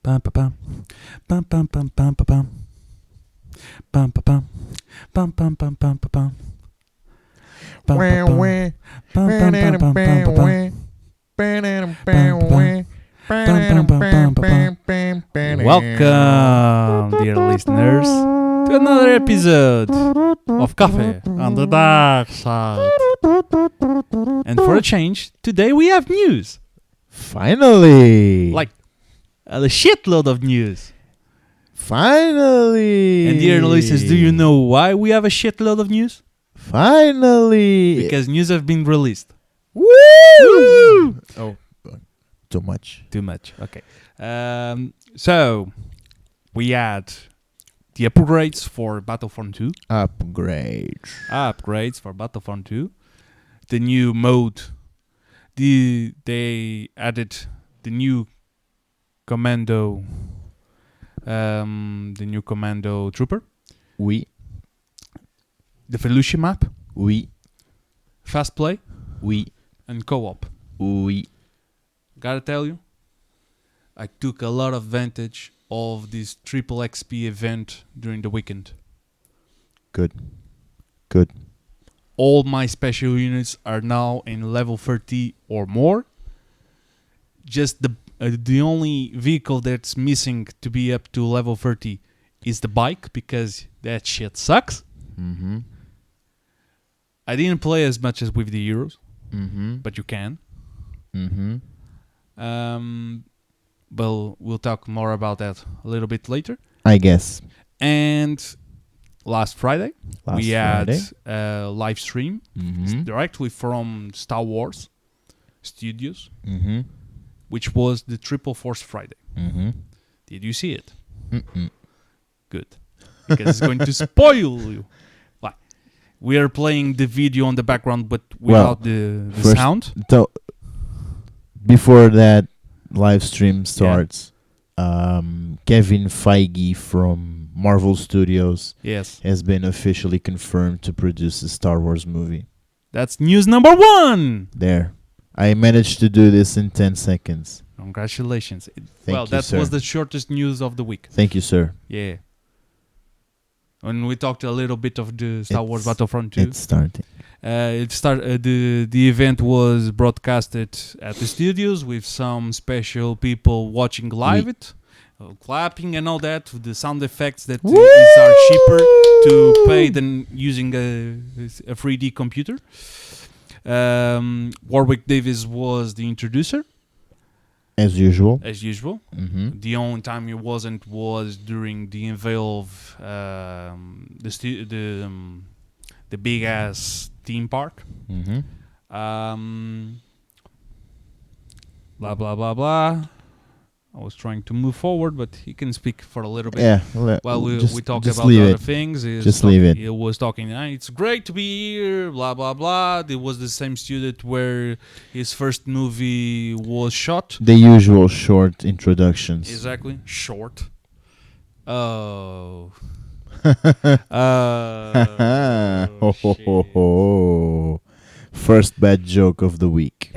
Bum ba bum. Bum bum bum bum ba bum. Bum ba bum. Bum bum bum bum ba bum. Bum ba bum. Bum bum bum bum bum ba bum. Welcome, dear listeners, to another episode of Coffee on the Dark Side. And for a change, today we have news. Finally! Like a shitload of news. Finally! And dear listeners, do you know why we have a shitload of news? Finally! Because news have been released. Woo! Oh, too much. Too much. Okay. So we had the upgrades for Battlefront 2. Upgrades for Battlefront 2. The new mode. They added the new commando. The new commando trooper. Oui. The Felucia map. Oui. Fast play. Oui. And co-op. Oui. Gotta tell you, I took a lot of advantage of this triple XP event during the weekend. Good. All my special units are now in level 30 or more. Just the only vehicle that's missing to be up to level 30 is the bike, because that shit sucks. Mm-hmm. I didn't play as much as with the Euros, Mm-hmm. but you can. Mm-hmm. Well, we'll talk more about that a little bit later. I guess. And last Friday, we had Friday. a live stream Mm-hmm. directly from Star Wars Studios, Mm-hmm. which was the Triple Force Friday. Mm-hmm. Did you see it? Mm-mm. Good. Because it's going to spoil you. Why? We are playing the video on the background, but without the first- sound. So, before that live stream starts, Kevin Feige from Marvel Studios Yes. has been officially confirmed to produce a Star Wars movie. That's news number 1. There. I managed to do this in 10 seconds. Congratulations. Thank you, that sir. was the shortest news of the week. Thank you, sir. Yeah. And we talked a little bit of the Star Wars It's- Battlefront 2. It's starting. The event was broadcasted at the studios with some special people watching live it, clapping and all that. The sound effects that are cheaper to pay than using a 3D computer. Warwick Davis was the introducer, As usual. as usual. Mm-hmm. The only time he wasn't was during the unveil of the big ass theme park. Mm-hmm. Blah blah blah blah. I was trying to move forward, but he can speak for a little bit. Yeah. While we talk just about leave other it. things. Just leave it. He was talking. It's great to be here. Blah blah blah. There was the same student where his first movie was shot. The usual short introductions. Exactly. Short. Oh. Ho, ho, ho, ho. First bad joke of the week.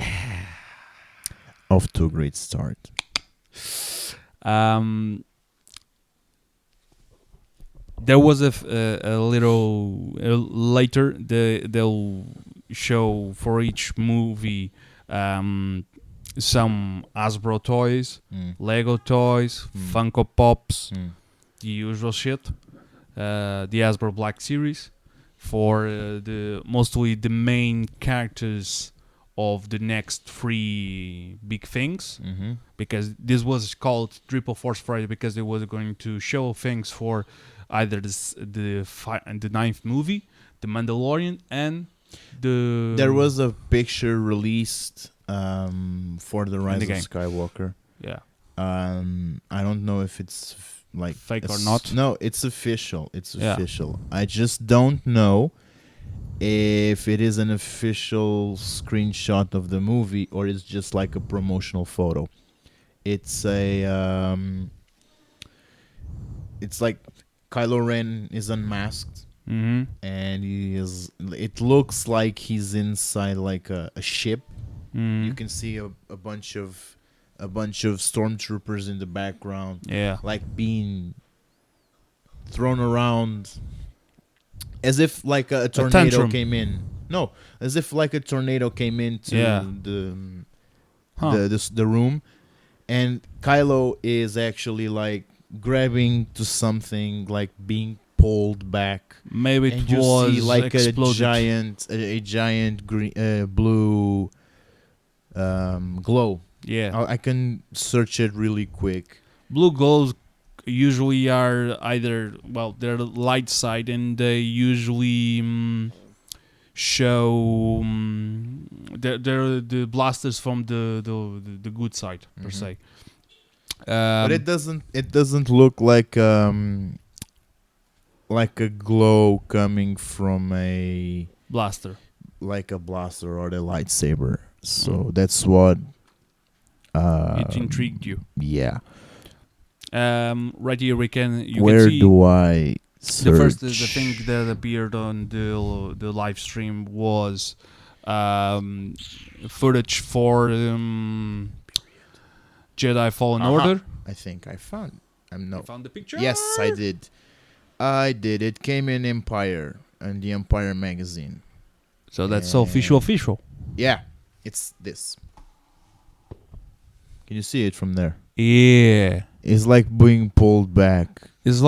Off to a great start. There was a little later. They'll show for each movie some Hasbro toys, Lego toys, Funko Pops, the usual shit. The Hasbro Black Series for mostly the main characters of the next 3 big things, Mm-hmm. because this was called Triple Force Friday because they were going to show things for either the 9th movie, The Mandalorian, and the... There was a picture released for the Rise of game. Skywalker. Yeah. I don't know if it's like Fake or not. No, it's official. It's Yeah. official. I just don't know if it is an official screenshot of the movie or it's just like a promotional photo. It's it's like Kylo Ren is unmasked Mm-hmm. and it looks like he's inside like a ship. Mm-hmm. You can see a bunch of a bunch of stormtroopers in the background, Yeah. like being thrown around as if like a tornado tantrum. came in. No, as if like a tornado came into Yeah. Huh. the room, and Kylo is actually like grabbing to something, like being pulled back, Maybe and it you was see like exploded. a giant green blue glow. Yeah. I can search it really quick. Blue glows usually are either, well, they're light side, and they usually show they're the blasters from the good side per Mhm. se. But it doesn't look like a glow coming from a blaster. like a blaster or a lightsaber. So Mm. that's what It intrigued you. yeah. Right here we can Where see do I search? the first the thing that appeared on the live stream was footage for Jedi Fallen Uh-huh. Order. I think I found. No. You found the picture? Yes, I did. I did. It came in Empire and the Empire magazine. So that's Yeah. official. Yeah, it's this. Can you see it from there? Yeah. It's like being pulled back. It's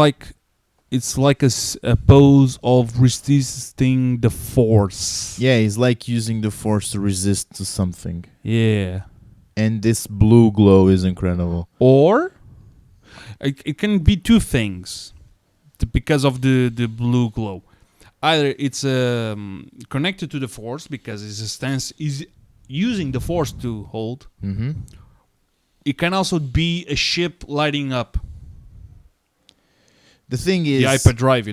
like a pose of resisting the force. Yeah, it's like using the force to resist to something. Yeah. And this blue glow is incredible. Or it can be two things because of the blue glow. Either it's connected to the force because it's a stance is using the force to hold. Mm-hmm. It can also be a ship lighting up. The thing is, The hyperdrive,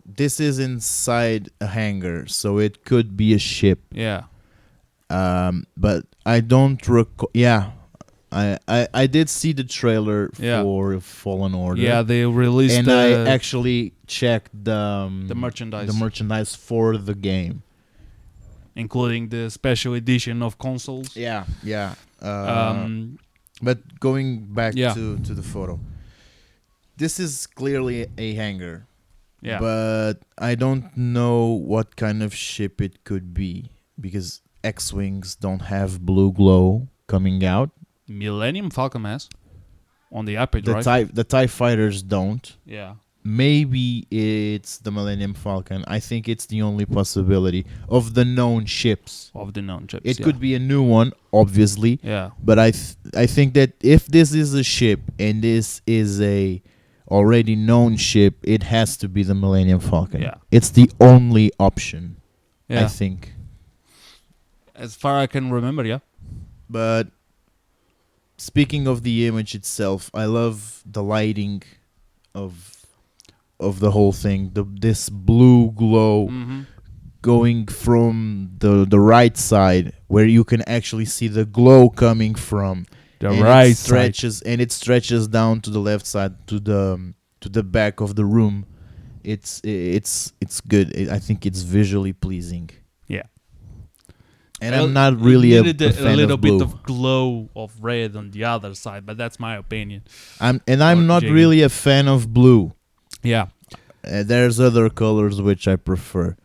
this is inside a hangar, so it could be a ship. Yeah. But I don't recall. Yeah, I did see the trailer Yeah. for Fallen Order. Yeah, they released and I actually checked the merchandise. the merchandise for the game. Including the special edition of consoles. Yeah. Um, But going back Yeah. to the photo, this is clearly a hangar. yeah. But I don't know what kind of ship it could be because X-Wings don't have blue glow coming out. Millennium Falcon has on the hyperdrive. The TIE fighters don't. Yeah. Maybe it's the Millennium Falcon. I think it's the only possibility of the known ships. Of the known chips. It could be a new one, obviously. Yeah. But I think that if this is a ship and this is a already known ship, it has to be the Millennium Falcon. Yeah. It's the only option, Yeah. I think. As far I can remember, yeah. But speaking of the image itself, I love the lighting of the whole thing. This blue glow Mm-hmm. going from the right side where you can actually see the glow coming from. The And right it side. stretches down to the left side to the back of the room. It's good. I think it's visually pleasing. Yeah. And Well, I'm not it really a needed fan a little of blue. bit of glow of red on the other side, but that's my opinion. I'm or not Jiggy. really a fan of blue. Yeah. There's other colors which I prefer.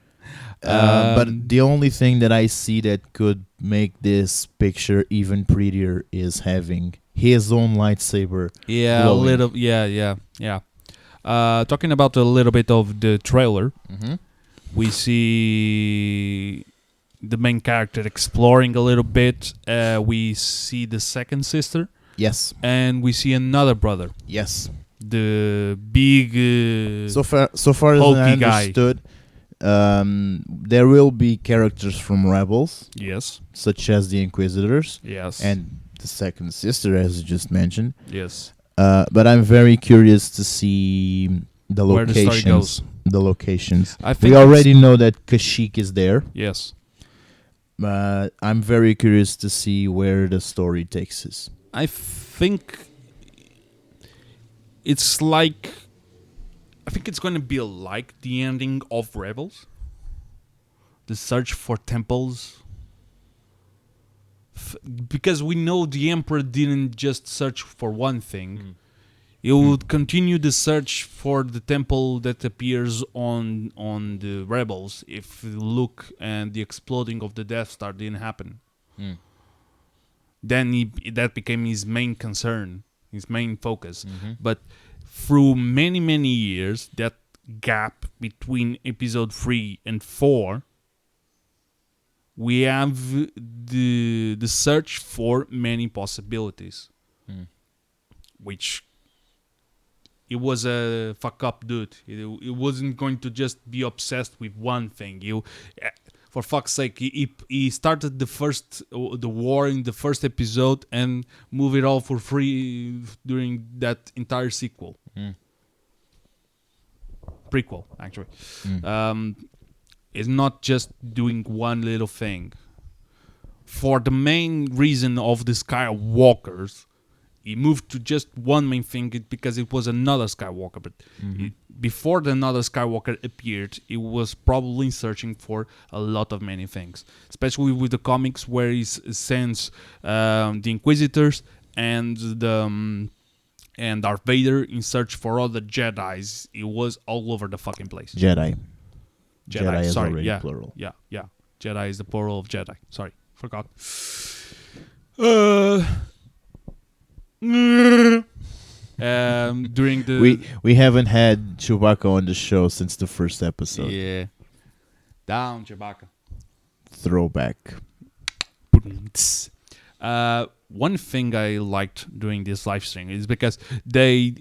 But the only thing that I see that could make this picture even prettier is having his own lightsaber. Yeah, glowing. a little. Yeah. Talking about a little bit of the trailer, Mm-hmm. we see the main character exploring a little bit. We see the second sister, Yes. and we see another brother, Yes. the big. So far as I hulky guy. understood, there will be characters from Rebels, Yes. such as the Inquisitors Yes. and the second sister, as you just mentioned. yes. But I'm very curious to see the Where the story locations. goes. The locations. I think We already know that Kashyyyk is there, Yes. but I'm very curious to see where the story takes us. I think it's like. I think it's going to be like the ending of Rebels. The search for temples because we know the Emperor didn't just search for one thing. Mm. He would continue the search for the temple that appears on the rebels if Luke and the exploding of the Death Star didn't happen. Mm. Then that became his main concern, his main focus. Mhm. But through many years, that gap between episode 3 and 4, we have the search for many possibilities, Mm. which it was a fuck up dude. It wasn't going to just be obsessed with one thing. For fuck's sake, he started the war in the first episode and moved it all for free during that entire sequel. Mm. Prequel, actually. Mm. Is not just doing one little thing. For the main reason of the Skywalkers, he moved to just one main thing because it was another Skywalker. But Mhm. before the another Skywalker appeared, he was probably searching for a lot of many things. Especially with the comics where he sends the Inquisitors and and Darth Vader in search for other Jedis. It was all over the fucking place. Jedi. Jedi, is sorry, already yeah. plural. Yeah. Jedi is the plural of Jedi. Sorry, forgot. During the We haven't had Chewbacca on the show since the first episode. yeah, down Chewbacca. Throwback. One thing I liked during this live stream is because they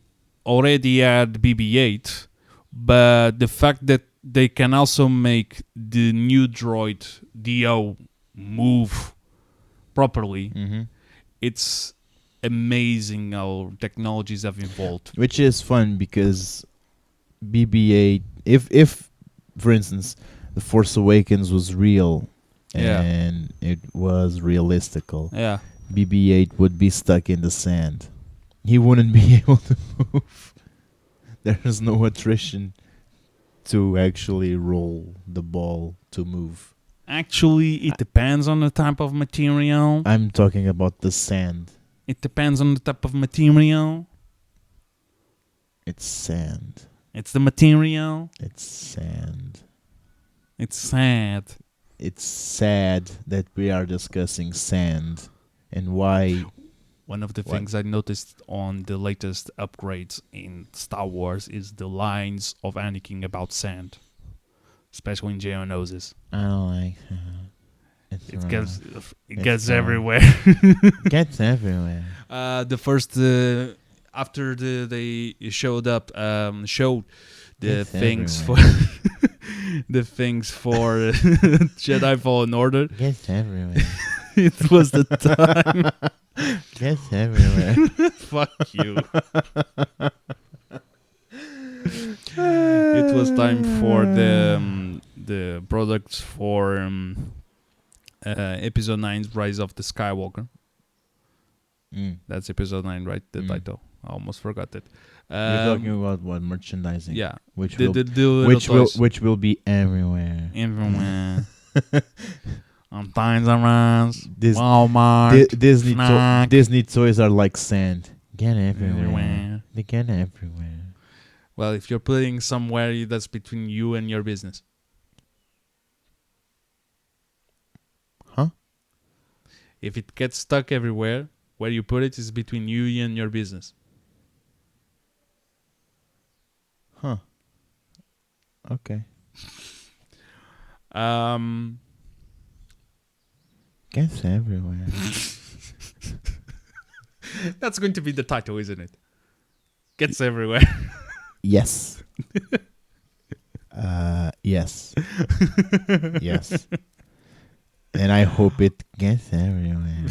already had BB-8, but the fact that they can also make the new droid Dio move properly, Mm-hmm. it's amazing how technologies have evolved. Which is fun because BB-8, if for instance, The Force Awakens was real Yeah. and it was realistical, Yeah, BB-8 would be stuck in the sand. He wouldn't be able to move. There's no attrition to actually roll the ball to move. actually, it depends on the type of material. I'm talking about the sand. It depends on the type of material. It's sand. It's the material. It's sand. It's sad. It's sad that we are discussing sand and why. One of the What? things I noticed on the latest upgrades in Star Wars is the lines of Anakin about sand, especially in Geonosis. I don't like. It's It wrong. gets It's gets wrong. everywhere. Gets everywhere. The first after they showed the It's things everywhere. for the things for Jedi Fallen Order. Gets everywhere. It was the time. Gets everywhere. Fuck you. It was time for the products for episode 9's Rise of the Skywalker. That's episode 9, right? The Mm. title. I almost forgot it. You're talking about what merchandising? Yeah. Which The will little toys. which will be everywhere. Everywhere. On Times and Runs, Dis- Walmart, Disney Fnac. Disney toys are like sand. Get everywhere. everywhere. They get everywhere. Well, if you're putting somewhere that's between you and your business. Huh? If it gets stuck everywhere, where you put it is between you and your business. Huh. Okay. Gets everywhere. That's going to be the title, isn't it? Gets everywhere. Yes. Yes. Yes. And I hope it gets everywhere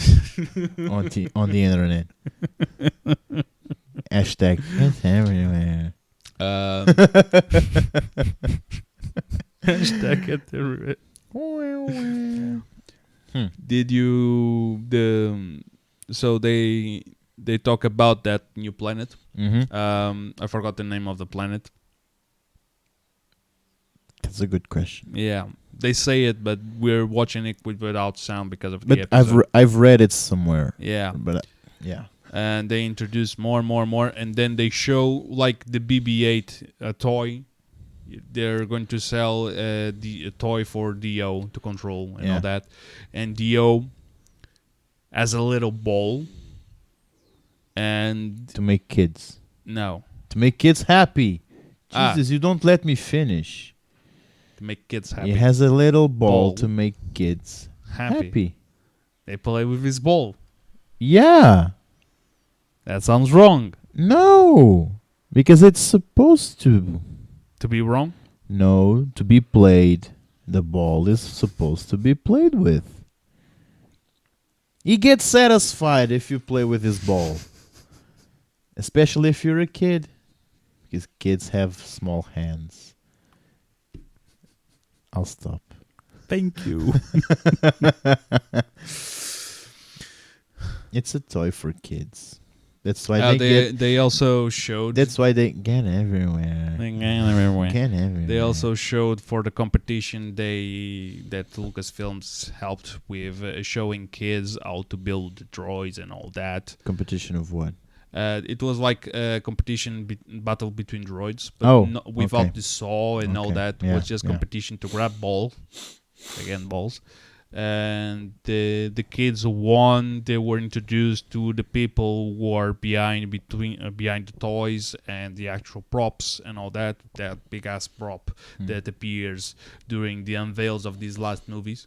on the internet. Hashtag gets everywhere. Hashtag get everywhere. Did you so they talk about that new planet? Mm-hmm. I forgot the name of the planet. That's a good question. Yeah, They say it, but we're watching it without sound because of the But episode. I've read it somewhere. Yeah. But yeah. And they introduce more and more and more, and then they show like the BB-8 toy. They're going to sell a toy for Dio to control and all that, and Dio has a little ball, and to make kids happy. Jesus, you don't let me finish. To make kids happy. He has a little ball to make kids happy. They play with his ball. Yeah. That sounds wrong. No, because it's supposed to. To be wrong? No, to be played. The ball is supposed to be played with. He gets satisfied if you play with his ball. Especially if you're a kid. Because kids have small hands. I'll stop. Thank you. It's a toy for kids. That's why they also showed. That's why they get everywhere. They also showed for the competition that Lucasfilms helped with showing kids how to build the droids and all that. Competition of what? It was like a competition battle between droids, but without the saw and all that. It was just competition to grab balls. And the kids won. They were introduced to the people who are behind the toys and the actual props and all that big ass prop that appears during the unveils of these last movies.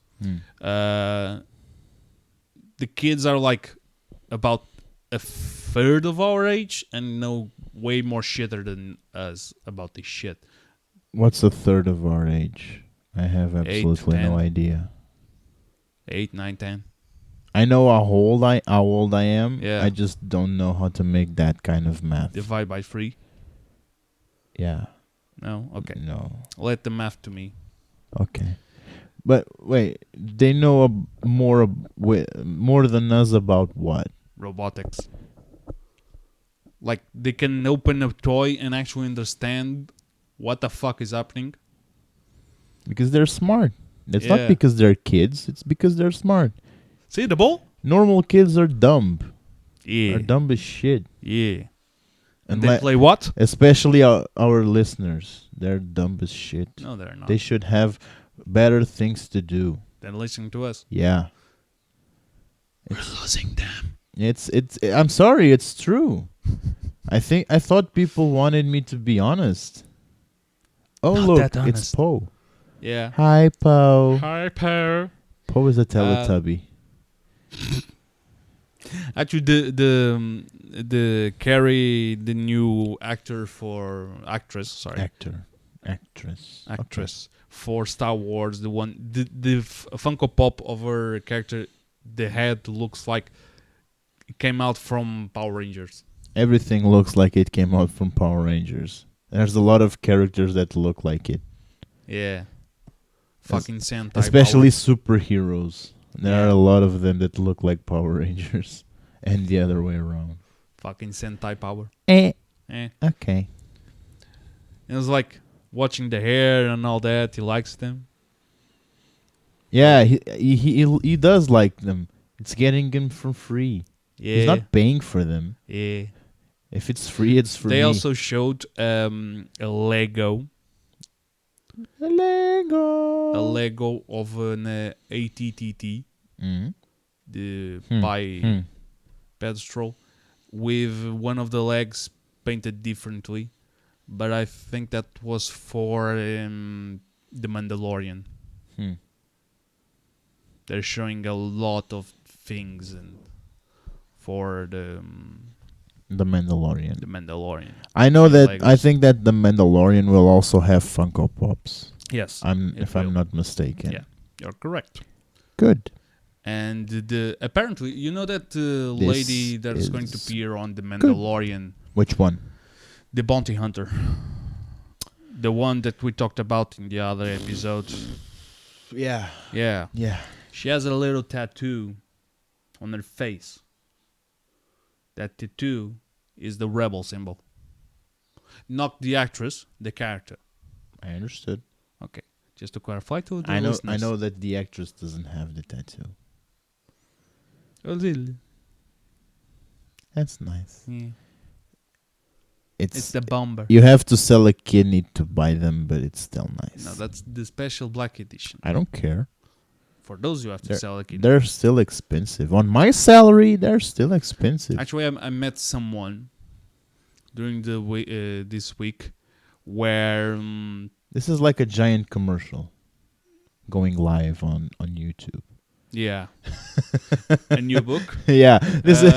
The kids are like about a third of our age and know way more shitter than us about this shit. What's a third of our age? I have absolutely no idea. 8, 9, 10. I know how old I am. Yeah. I just don't know how to make that kind of math. Divide by 3. Yeah. No? Okay. No. Let the math to me. Okay. But wait, they know more than us about what? Robotics. Like, they can open a toy and actually understand what the fuck is happening. Because they're smart. It's not because they're kids. It's because they're smart. See the ball? Normal kids are dumb. Yeah. Are dumb as shit. Yeah. And they play what? Especially our listeners. They're dumb as shit. No, they're not. They should have better things to do than listening to us. Yeah. We're losing them. It's I'm sorry, it's true. I thought people wanted me to be honest. Oh, not look, that it's Poe. Yeah. Hi, Poe. Hi, Poe. Poe is a Teletubby. Actually, the Carrie, the new actress Actress okay. For Star Wars, the Funko Pop of her character, the head looks like it came out from Power Rangers. Everything looks like it came out from Power Rangers. There's a lot of characters that look like it. Yeah. Fucking Sentai. Especially superheroes. There are a lot of them that look like Power Rangers. And the other way around. Fucking Sentai power. Okay. It was like watching the hair and all that. He likes them. Yeah, he does like them. It's getting them for free. Yeah. He's not paying for them. Yeah. If it's free, it's for me. They also showed a Lego. A Lego of an ATTT. The pedestal with one of the legs painted differently. But I think that was for The Mandalorian. They're showing a lot of things and for the Mandalorian. The Mandalorian. I know that. Legos. I think that the Mandalorian will also have Funko Pops. Yes. If I'm not mistaken. Yeah, you're correct. Good. And apparently, you know that lady that is going to appear on The Mandalorian. Good. Which one? The bounty hunter. The one that we talked about in the other episode. Yeah. Yeah. Yeah. She has a little tattoo on her face. That tattoo is the rebel symbol. Not the actress, the character. I understood. Okay. Just to clarify to the I listeners. know that the actress doesn't have the tattoo. A little. That's nice. Yeah. It's It's the bomber. you have to sell a kidney to buy them, but it's still nice. No, that's the special black edition. I don't care. For those you have to sell a kidney. They're still expensive. On my salary, they're still expensive. Actually, I met someone during the this week where This is like a giant commercial going live on YouTube. yeah, a new book. Yeah, this is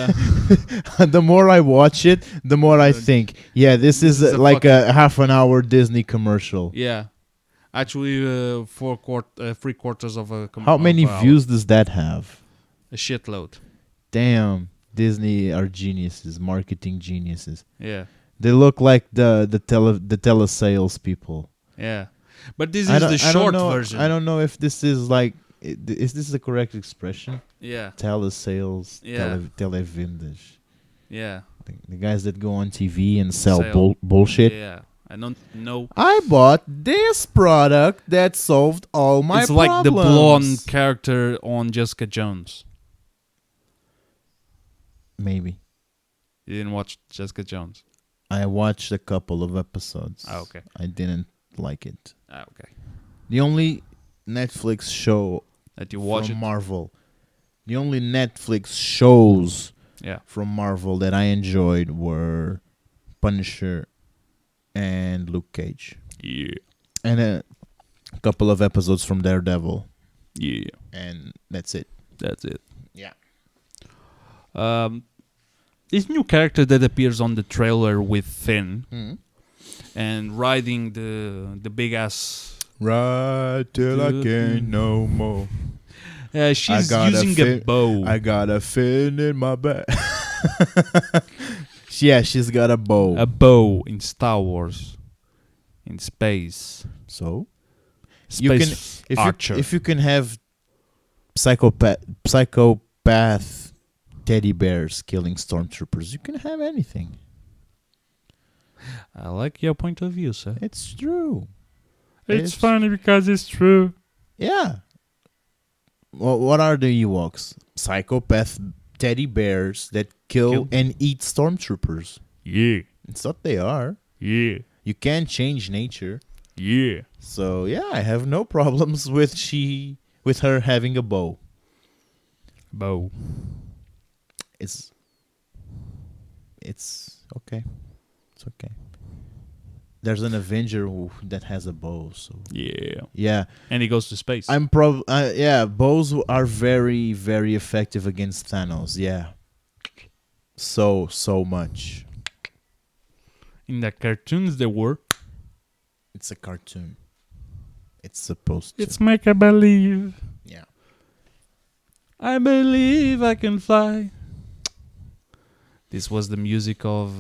the more I watch it, the more I think, yeah, this is is a like a half an hour Disney commercial. Yeah, actually, 3/4 of a. How many hour. views does that have? A shitload. Damn, Disney are geniuses, marketing geniuses. Yeah, They look like the telesales people. yeah, but this is the short version. I don't know if this is like, is this the correct expression? Yeah, Telesales, Yeah. televendas. yeah, The guys that go on TV and sell Sell. bullshit. yeah. I don't know. I bought this product that solved all my It's problems. like the blonde character on Jessica Jones. Maybe. You didn't watch Jessica Jones? I watched a couple of episodes. Ah, okay. I didn't like it. Ah, okay. The only Netflix show That you watch from it? Marvel, the only Netflix shows Yeah. from Marvel that I enjoyed were Punisher and Luke Cage, Yeah. and a couple of episodes from Daredevil, Yeah. and that's it. That's it. Yeah. This new character that appears on the trailer with Finn Mm-hmm. and riding the big ass. Right till I can't no more. She's got a using a Finn- bow. I got a fin in my back. Yeah, she's got a bow. A bow in Star Wars. In space. So Space you can archer. if you can have psychopath teddy bears killing stormtroopers, you can have anything. I like your point of view, sir. It's true. It's funny because it's true. Yeah. Well, what are the Ewoks? Psychopath teddy bears that kill and eat stormtroopers. Yeah. It's what they are. Yeah. You can't change nature. Yeah. So yeah, I have no problems with her having a bow. Bow. It's okay. It's okay. There's an Avenger that has a bow, so Yeah. yeah. And he goes to space. Bows are very, very effective against Thanos. Yeah. So much. In the cartoons there were. It's a cartoon. It's supposed to. It's make a believe. Yeah. I believe I can fly. This was the music of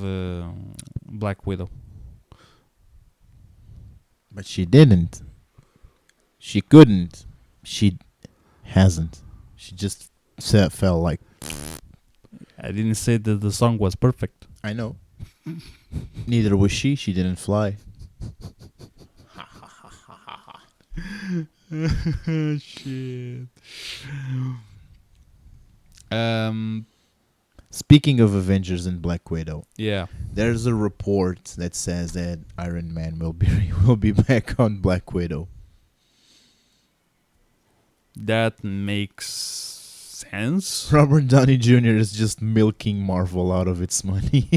Black Widow. But she didn't. She couldn't. She hasn't. She just felt like. I didn't say that the song was perfect. I know. Neither was she. She didn't fly. Shit. Speaking of Avengers and Black Widow, Yeah. there's a report that says that Iron Man will be back on Black Widow. That makes sense. Robert Downey Jr. is just milking Marvel out of its money.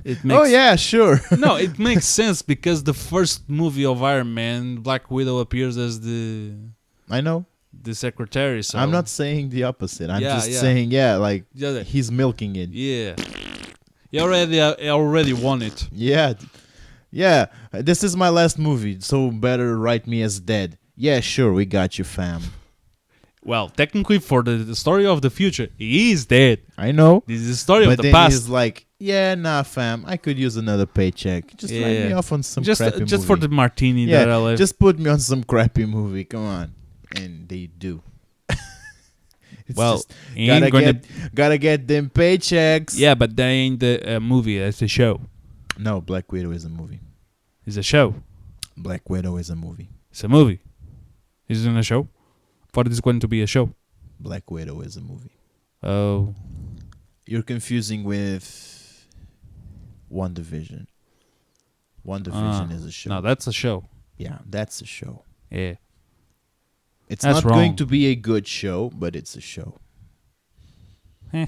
It makes Oh yeah, sure. No, it makes sense because the first movie of Iron Man, Black Widow appears as the I know. secretary. So I'm not saying the opposite. I'm Yeah, just yeah. saying, like Yeah, he's milking it. yeah. He already won it. Yeah. Yeah. This is my last movie, so better write me as dead. Yeah, sure, we got you, fam. Well, technically, for the story of the future, he is dead. I know. This is the story But of the then past. he's like, yeah, nah, fam, I could use another paycheck. Just write me off on some crappy just for movie. the martini Yeah, that I left. just put me on some crappy movie. Come on. And they do. It's well, just he ain't gotta get them paychecks. yeah, but that ain't the movie. It's a show. No, Black Widow is a movie. It's a show. Black Widow is a movie. It's a movie. Is it in a show? Thought it's going to be a show. Black Widow is a movie. Oh. You're confusing with WandaVision. WandaVision is a show. No, that's a show. Yeah, that's a show. Yeah. It's That's not going wrong. to be a good show, but it's a show. Eh.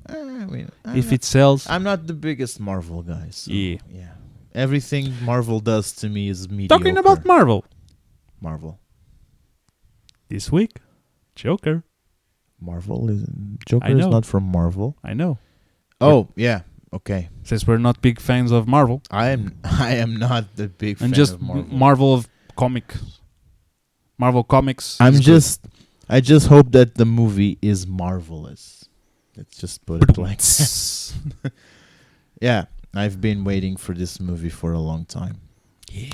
I mean, If it sells, I'm not the biggest Marvel guy. So Yeah. yeah. Everything Marvel does to me is mediocre. talking about Marvel Marvel. this week, Joker. Marvel is Joker I is know. not from Marvel. I know. Oh yeah, okay. Since we're not big fans of Marvel, I am not the big fan and just of Marvel. Marvel of comics. Marvel comics. I just hope that the movie is marvelous. Let's just put it like that. Yeah, I've been waiting for this movie for a long time. Yeah.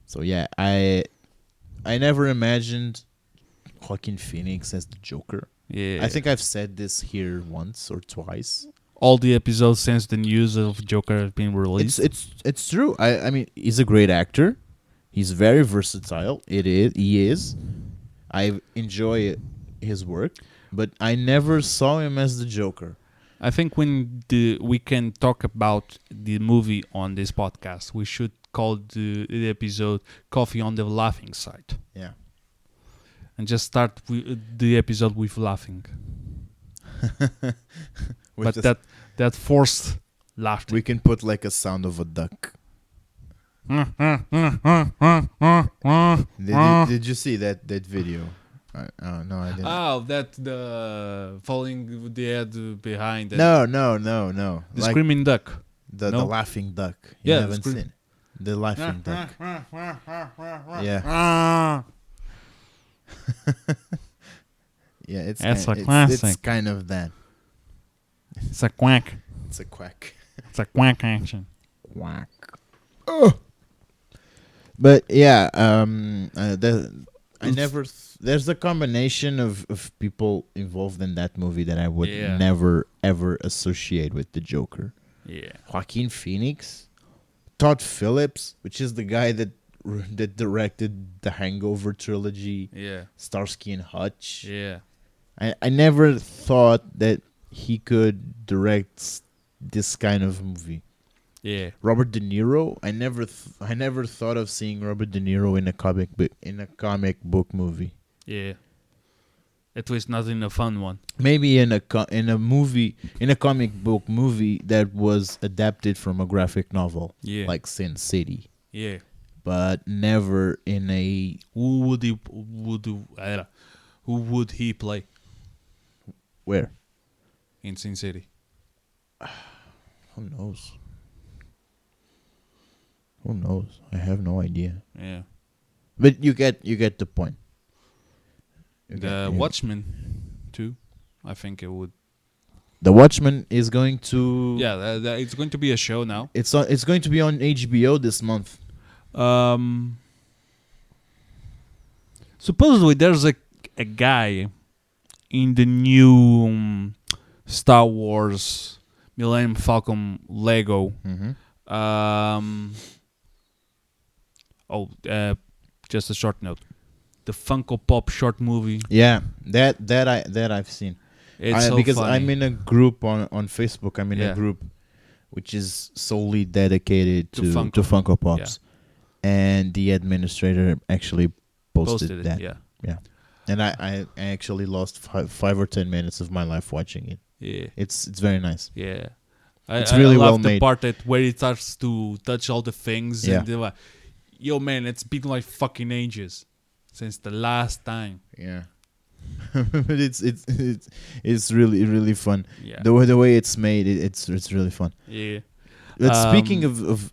So yeah, I never imagined Joaquin Phoenix as the Joker. Yeah. I think I've said this here once or twice. all the episodes since the news of Joker have been released. It's true. I mean, he's a great actor. He's very versatile. He is. I enjoy his work, but I never saw him as the Joker. I think when we can talk about the movie on this podcast, we should call the episode "Coffee on the Laughing Side" Yeah. and just start the episode with laughing. But that forced laughter. we can put like a sound of a duck. Did you see that video? No, I didn't. Oh, that the falling with the head behind. And No. the Like screaming duck. the no? laughing duck. You Yeah, haven't seen the laughing duck. Yeah, yeah. That's a It's classic. kind of that. It's a quack. It's a quack. It's a quack action. Quack. But yeah, I never. There's a combination of people involved in that movie that I would Yeah. never ever associate with the Joker. Yeah. Joaquin Phoenix, Todd Phillips, which is the guy that directed the Hangover trilogy, Yeah. Starsky and Hutch. Yeah. I never thought that he could direct this kind of movie. Yeah. Robert De Niro, I never thought of seeing Robert De Niro in a comic book movie. Yeah. At least not in a fun one. Maybe in a comic book movie that was adapted from a graphic novel, Yeah. like Sin City, Yeah. but never in a. Who would he play Where? in Sin City? Who knows? Who knows? I have no idea. Yeah. But you get the point. The Watchmen too. I think it would. The Watchmen is going to. Yeah, it's going to be a show now. It's going to be on HBO this month. Supposedly there's a guy in the new Star Wars Millennium Falcon Lego. Mm-hmm. Just a short note. The Funko Pop short movie. Yeah, that I've seen. It's so because funny. I'm in a group on Facebook. I'm in Yeah. a group which is solely dedicated To to Funko. Funko Pops, and the administrator actually posted that. it. Yeah, and I actually lost 5 or 10 minutes of my life watching it. Yeah. It's very nice. Yeah. It's really I love well the made. part where it starts to touch all the things. Yeah. And they're like, yo, man, it's been like fucking ages since the last time. Yeah, but it's really fun. Yeah. The way it's made, it's really fun. Yeah. But speaking of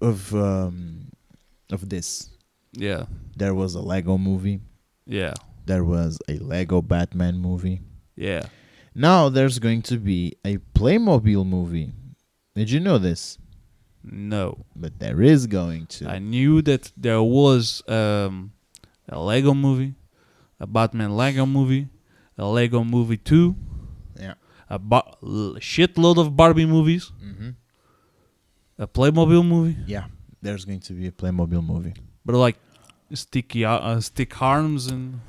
this, Yeah. there was a Lego movie. Yeah. There was a Lego Batman movie. Yeah. Now there's going to be a Playmobil movie. Did you know this? No. But there is going to. I knew that there was a Lego movie, a Batman Lego movie, a Lego movie 2, Yeah. a shitload of Barbie movies, Mm-hmm. a Playmobil movie. Yeah. There's going to be a Playmobil movie. But like stick arms and.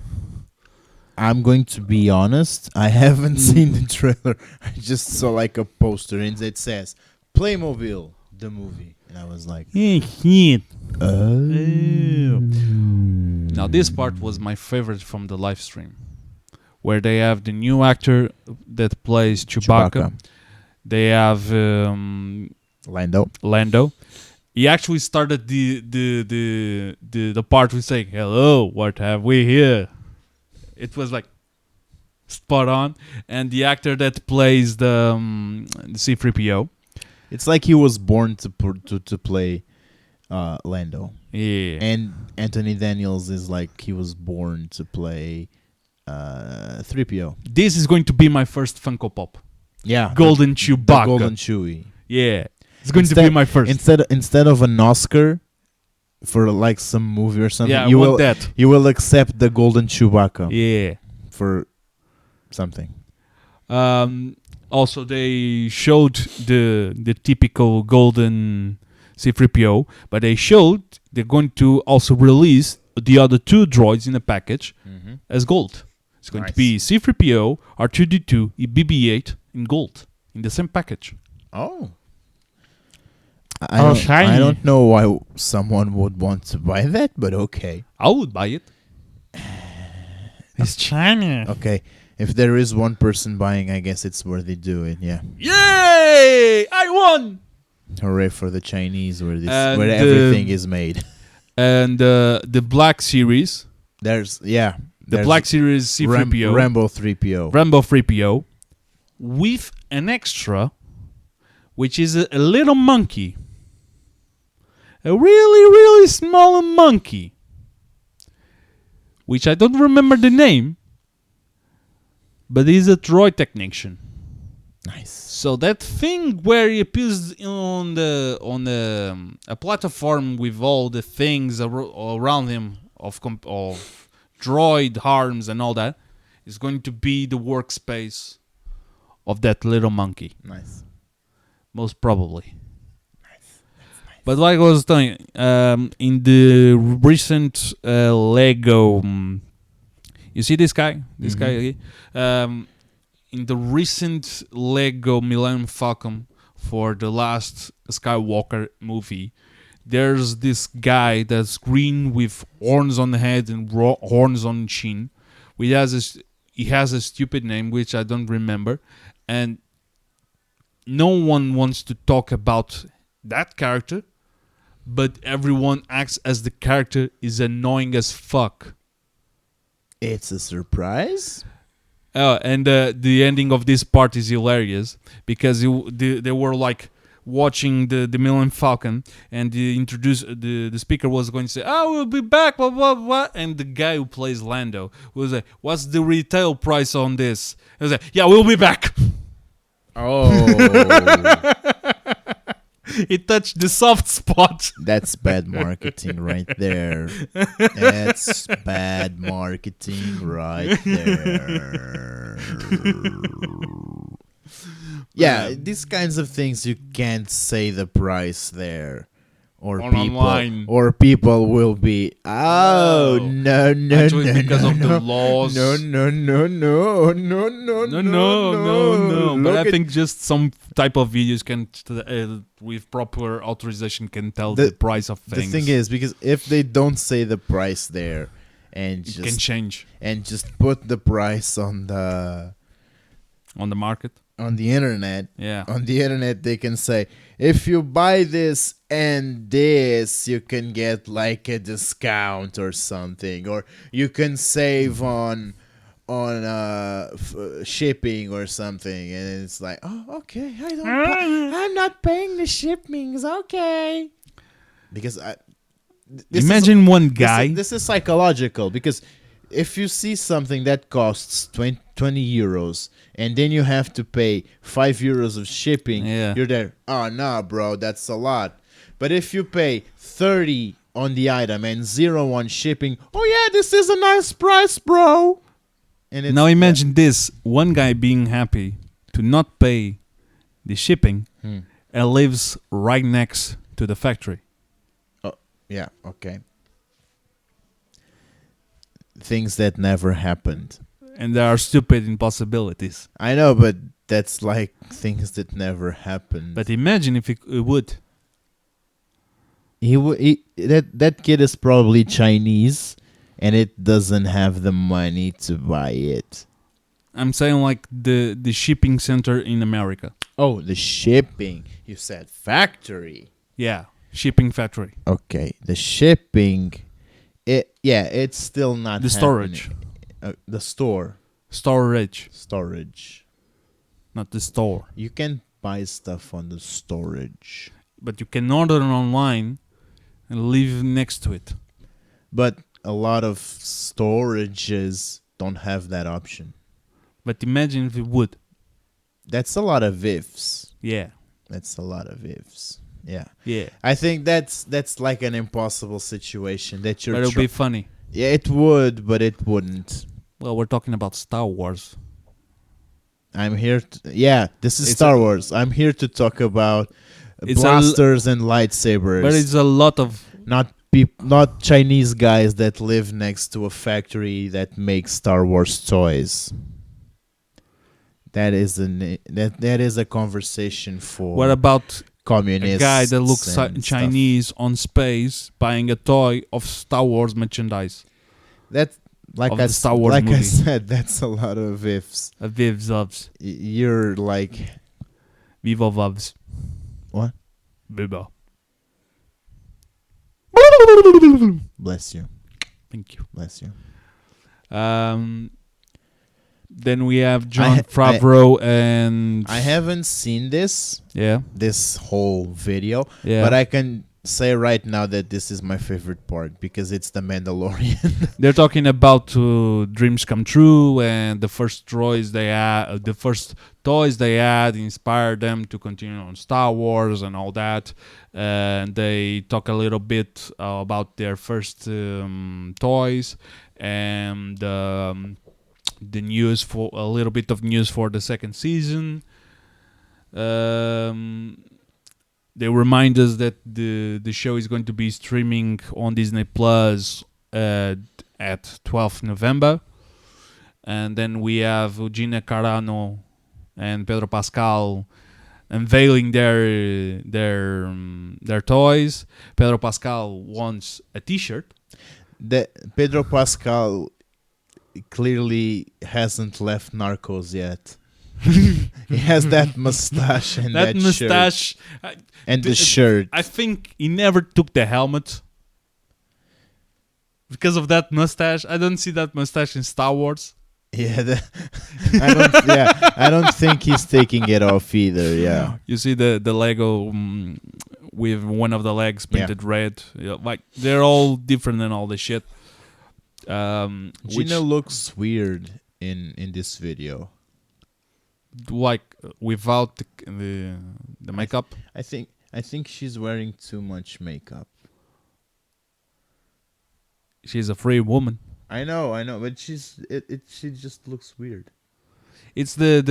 I'm going to be honest. I haven't seen the trailer. I just saw like a poster and it says Playmobil, the movie, and I was like, oh. Now this part was my favorite from the live stream, where they have the new actor that plays Chewbacca. They have Lando. He actually started the part with saying, "Hello, what have we here?" It was like spot on. And the actor that plays the C-3PO, It's like he was born to play Lando. yeah, And Anthony Daniels is like he was born to play 3PO. this is going to be my first Funko Pop. Yeah, Golden Chewbacca. The Golden Chewie. Yeah, it's going to be my first. Instead of an Oscar for like some movie or something, Yeah, I you want will that. you will accept the Golden Chewbacca Yeah. for something. Also, they showed the typical golden C-3PO, but they showed they're going to also release the other two droids in a package as gold. It's going to be C-3PO, R2-D2, BB-8 in gold in the same package. Oh. I don't know why someone would want to buy that, but okay. I would buy it. It's China. Okay. If there is one person buying, I guess it's worthy doing. Yeah. Yay! I won! Hooray for the Chinese where And, everything is made. And the Black Series, There's Black Series C-3PO, Rambo 3PO. Rambo 3PO, with an extra, which is a little monkey. A really, really small monkey. Which I don't remember the name. But he's a droid technician. Nice. So that thing where he appears on a platform with all the things around him of droid arms and all that is going to be the workspace of that little monkey. Nice. Most probably. But like I was telling you, in the recent Lego, you see this guy? This guy? In the recent Lego Millennium Falcon for the last Skywalker movie, there's this guy that's green with horns on the head and horns on the chin. He has a stupid name, which I don't remember. And no one wants to talk about that character, but everyone acts as the character is annoying as fuck. It's a surprise. And the ending of this part is hilarious because they were like watching the Millennium Falcon, and the speaker was going to say, "Oh, we'll be back," blah blah blah, and the guy who plays Lando was like, "What's the retail price on this?" I was like, "Yeah, we'll be back." Oh. It touched the soft spot. That's bad marketing right there. That's bad marketing right there. Yeah, these kinds of things you can't say the price there. Or people will be no Actually, because of the laws. No. But I think just some type of videos can with proper authorization can tell the price of things. The thing is, because if they don't say the price there and it can change and just put the price on the market, on the internet. Yeah. On the internet, they can say, if you buy this and this, you can get like a discount or something, or you can save on shipping or something, and it's like, oh, okay, I'm not paying the shippings, okay, because imagine one guy. This is psychological, because if you see something that costs 20 euros and then you have to pay 5 euros of shipping, you're there, oh no, bro, that's a lot. But if you pay 30 on the item and 0 on shipping, oh yeah, this is a nice price, bro. And now imagine this, one guy being happy to not pay the shipping and lives right next to the factory. Oh, yeah, okay. things that never happened. And there are stupid impossibilities. I know, but that's like things that never happened. But imagine if it would. That kid is probably Chinese, and it doesn't have the money to buy it. I'm saying like the shipping center in America. Oh, the shipping. You said factory. Yeah, shipping factory. Okay, the shipping. It's still not The storage. happening. The storage, Storage, not the store. you can buy stuff on the storage, But you can order online and live next to it. but a lot of storages don't have that option. But imagine if it would. That's a lot of ifs. Yeah. That's a lot of ifs. Yeah, Yeah. I think that's like an impossible situation that you're. But it'll be funny. Yeah, it would, but it wouldn't. Well, we're talking about Star Wars. I'm here. This is It's Star Wars. I'm here to talk about It's blasters and lightsabers. But it's a lot of... not Chinese guys that live next to a factory that makes Star Wars toys. That is a conversation for What about communists. a guy that looks and Chinese on space buying a toy of Star Wars merchandise? stuff. That like Of I the Star Wars like I movie. said, that's a lot of ifs. A Vivs Vubs. You're like Viva Vubs. what? Viva. Bless you. Thank you. Bless you. Then we have John I- Favreau and... I haven't seen this Yeah. whole video, Yeah. but I can say right now that this is my favorite part because it's the Mandalorian. They're talking about dreams come true, and the first toys they had inspired them to continue on Star Wars and all that. And they talk a little bit about their first toys and the news for a little bit of news for the second season. They remind us that the show is going to be streaming on Disney Plus at 12th November. And then we have Gina Carano and Pedro Pascal unveiling their toys. Pedro Pascal wants a T-shirt. Pedro Pascal clearly hasn't left Narcos yet. He has that mustache and That mustache. shirt. And the shirt. I think he never took the helmet. Because of that mustache. I don't see that mustache in Star Wars. Yeah, I don't think he's taking it off either. Yeah, You see the Lego with one of the legs painted red. Yeah, like they're all different and all the shit. Gina looks weird in this video. Like without the makeup. I think she's wearing too much makeup. She's a free woman. I know, but she just looks weird. It's the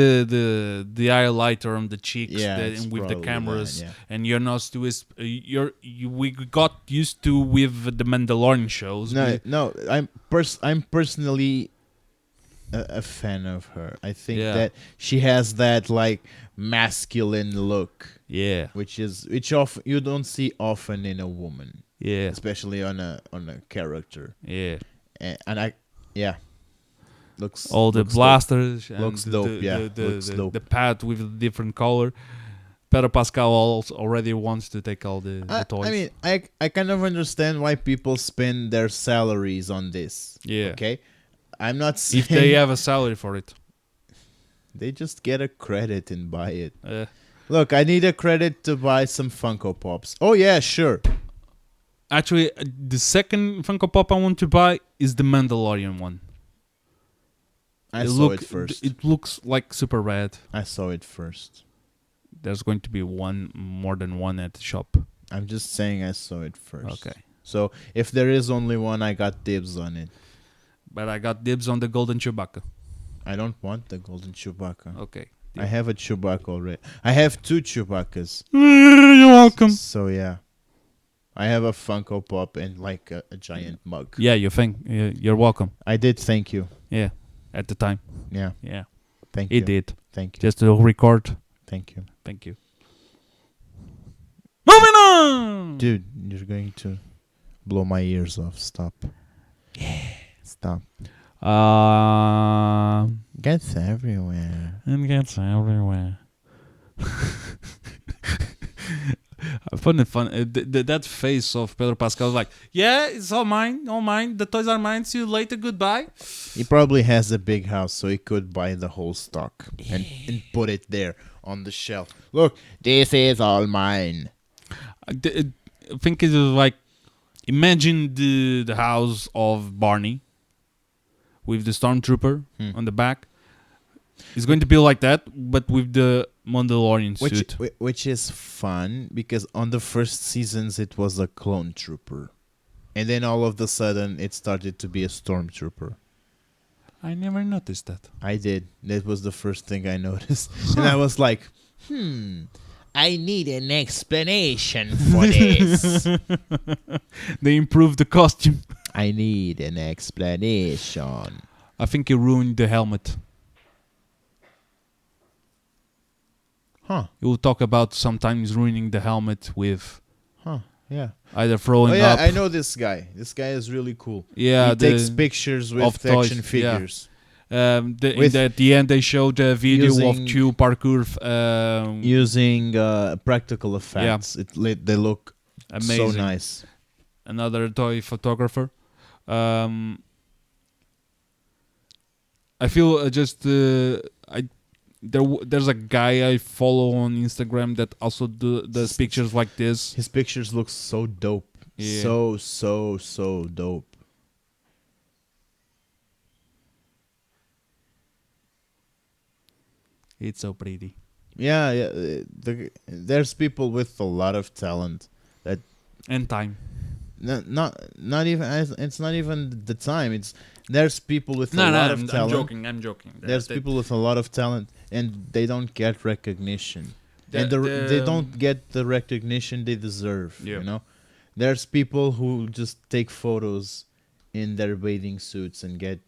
highlighter on the cheeks It's with the probably cameras, that, yeah. and you're not used. We got used to with the Mandalorian shows. No, I'm personally a fan of her. I think that she has that like masculine look, which you don't see often in a woman, especially on a character. Looks all the looks blasters and Looks dope, looks dope. the pad with a different color. Pedro Pascal already wants to take all the toys. I mean, I kind of understand why people spend their salaries on this. Okay, I'm not saying if they have a salary for it. They just get a credit and buy it. Look, I need a credit to buy some Funko Pops. Oh yeah, sure. Actually, the second Funko Pop I want to buy is the Mandalorian one. I saw it first. It looks like super rad. I saw it first. There's going to be more than one at the shop. I'm just saying I saw it first. Okay. So if there is only one, I got dibs on it. But I got dibs on the Golden Chewbacca. I don't want the golden Chewbacca. Okay. I have a Chewbacca already. I have two Chewbaccas. You're welcome. So yeah. I have a Funko Pop and like a giant mug. Yeah, you think you're welcome. I did thank you. Yeah, at the time. Yeah, Yeah, thank he you. did. Thank you. Just to record. Thank you. Thank you. Moving on. Dude, you're going to blow my ears off. Stop. Yeah. Stop. Gets everywhere. It gets everywhere. I find it fun. That face of Pedro Pascal was like, yeah, it's all mine, all mine. The toys are mine. See you later. Goodbye. He probably has a big house, so he could buy the whole stock and put it there on the shelf. Look, this is all mine. I think it was like, imagine the house of Barney with the stormtrooper on the back. It's going to be like that, but with the Mandalorian suit. Which is fun, because on the first seasons it was a clone trooper. And then all of a sudden it started to be a stormtrooper. I never noticed that. I did. That was the first thing I noticed. And I was like, I need an explanation for this. They improved the costume. I need an explanation. I think he ruined the helmet. Huh. He will talk about sometimes ruining the helmet with Yeah. either throwing Oh yeah, up. I know this guy. This guy is really cool. Yeah, He takes pictures with of toys, action figures. At the end, they showed a video of using- Q parkour. Using practical effects. They look Amazing. so nice. Another toy photographer. I feel there's a guy I follow on Instagram that also does pictures like this. His pictures look so dope. Yeah. So dope. It's so pretty. Yeah. There's people with a lot of talent that And time. not even. It's not even the time. There's people with a lot of talent. I'm joking. There's people with a lot of talent and they don't get recognition. And they don't get the recognition they deserve. Yeah. You know, there's people who just take photos in their bathing suits and get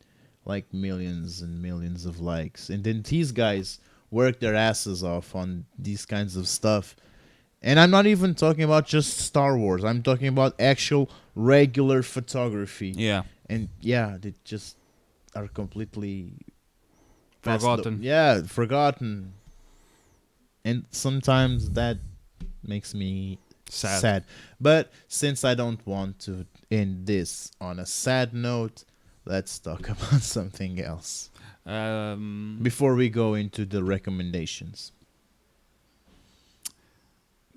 like millions and millions of likes. And then these guys work their asses off on these kinds of stuff. And I'm not even talking about just Star Wars. I'm talking about actual regular photography. Yeah. And yeah, they just are completely Forgotten. Forgotten. And sometimes that makes me sad. But since I don't want to end this on a sad note, let's talk about something else before we go into the recommendations.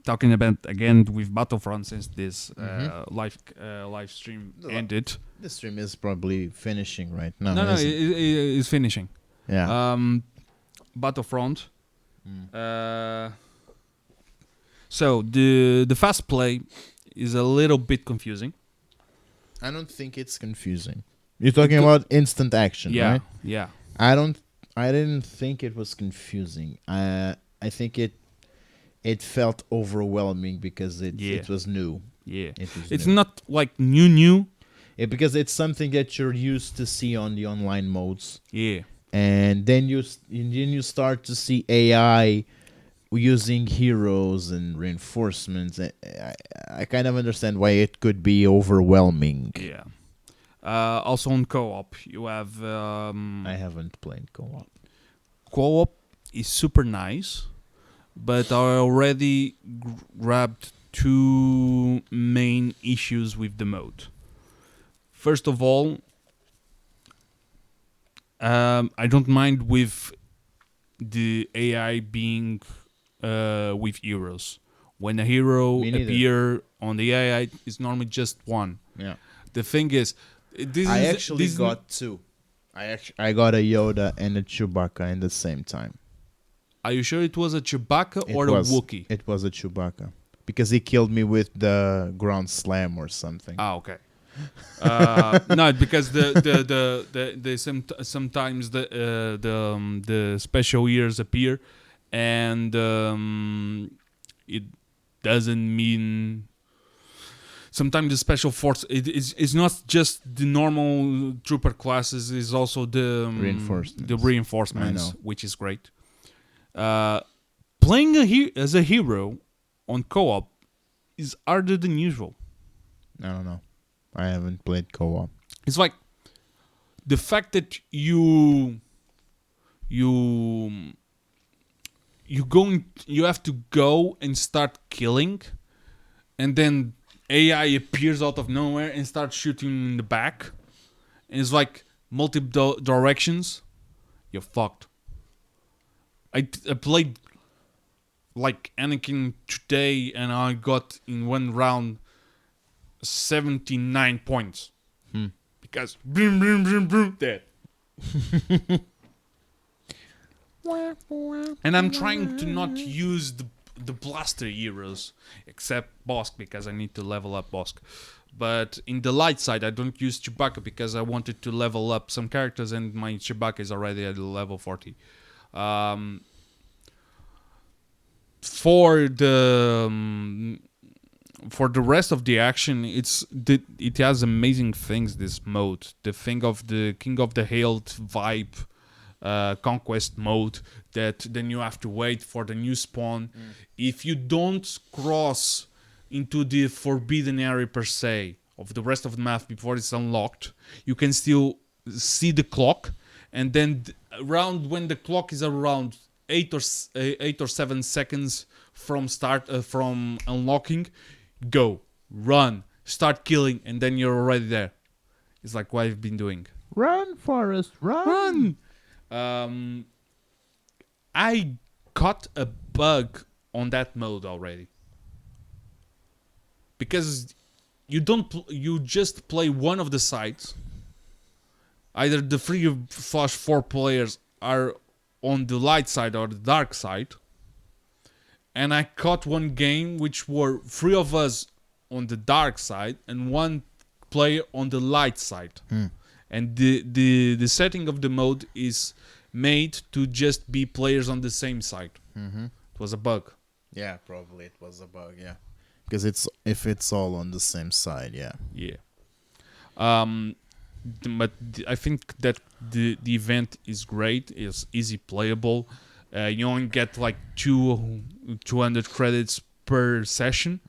Talking about again with Battlefront, since this live stream ended. The stream is probably finishing right now. No, it's finishing. Yeah. Battlefront. So the fast play is a little bit confusing. I don't think it's confusing. You're talking about instant action, right? Yeah. I didn't think it was confusing. I think it felt overwhelming because it was new. Yeah. It's new. Not like new. Because it's something that you're used to see on the online modes. Yeah. And then you start to see AI using heroes and reinforcements. I kind of understand why it could be overwhelming. Yeah. Also on co-op, you have. I haven't played co-op. Co-op is super nice, but I already grabbed two main issues with the mode. First of all, I don't mind with the AI being with heroes. When a hero appears on the AI, it's normally just one. Yeah. The thing is, I got two. I got a Yoda and a Chewbacca in the same time. Are you sure it was a Chewbacca or a Wookiee? It was a Chewbacca. Because he killed me with the ground slam or something. Ah, okay. No, because sometimes the special ears appear, and it doesn't mean sometimes the special force it's not just the normal trooper classes, it's also the Reinforcements. the reinforcements, I know. which is great. Playing as a hero on co-op is harder than usual. I don't know. I haven't played co-op. It's like the fact that you have to go and start killing, and then AI appears out of nowhere and starts shooting in the back, and it's like multiple directions. You're fucked. I played like Anakin today, and I got in one round 79 points because boom, boom, boom, boom, dead. And I'm trying to not use the blaster heroes, except Bosk, because I need to level up Bosk. But in the light side, I don't use Chewbacca because I wanted to level up some characters, and my Chewbacca is already at level 40. For the rest of the action, it has amazing things. This mode, the thing of the King of the Hailed vibe. Conquest mode, that then you have to wait for the new spawn. If you don't cross into the forbidden area per se of the rest of the map before it's unlocked, you can still see the clock, and then around when the clock is around 8 or 7 seconds from unlocking, go, run, start killing, and then you're already there. It's like what I've been doing. Run, Forrest, run! I caught a bug on that mode already, because you just play one of the sides. Either the 3/4 players are on the light side or the dark side, and I caught one game which were 3 of us on the dark side and 1 player on the light side. And the setting of the mode is made to just be players on the same side. It was a bug. Yeah, probably it was a bug, yeah. Because if it's all on the same side, yeah. Yeah. But I think that the event is great. It's easy playable. You only get like 200 credits per session.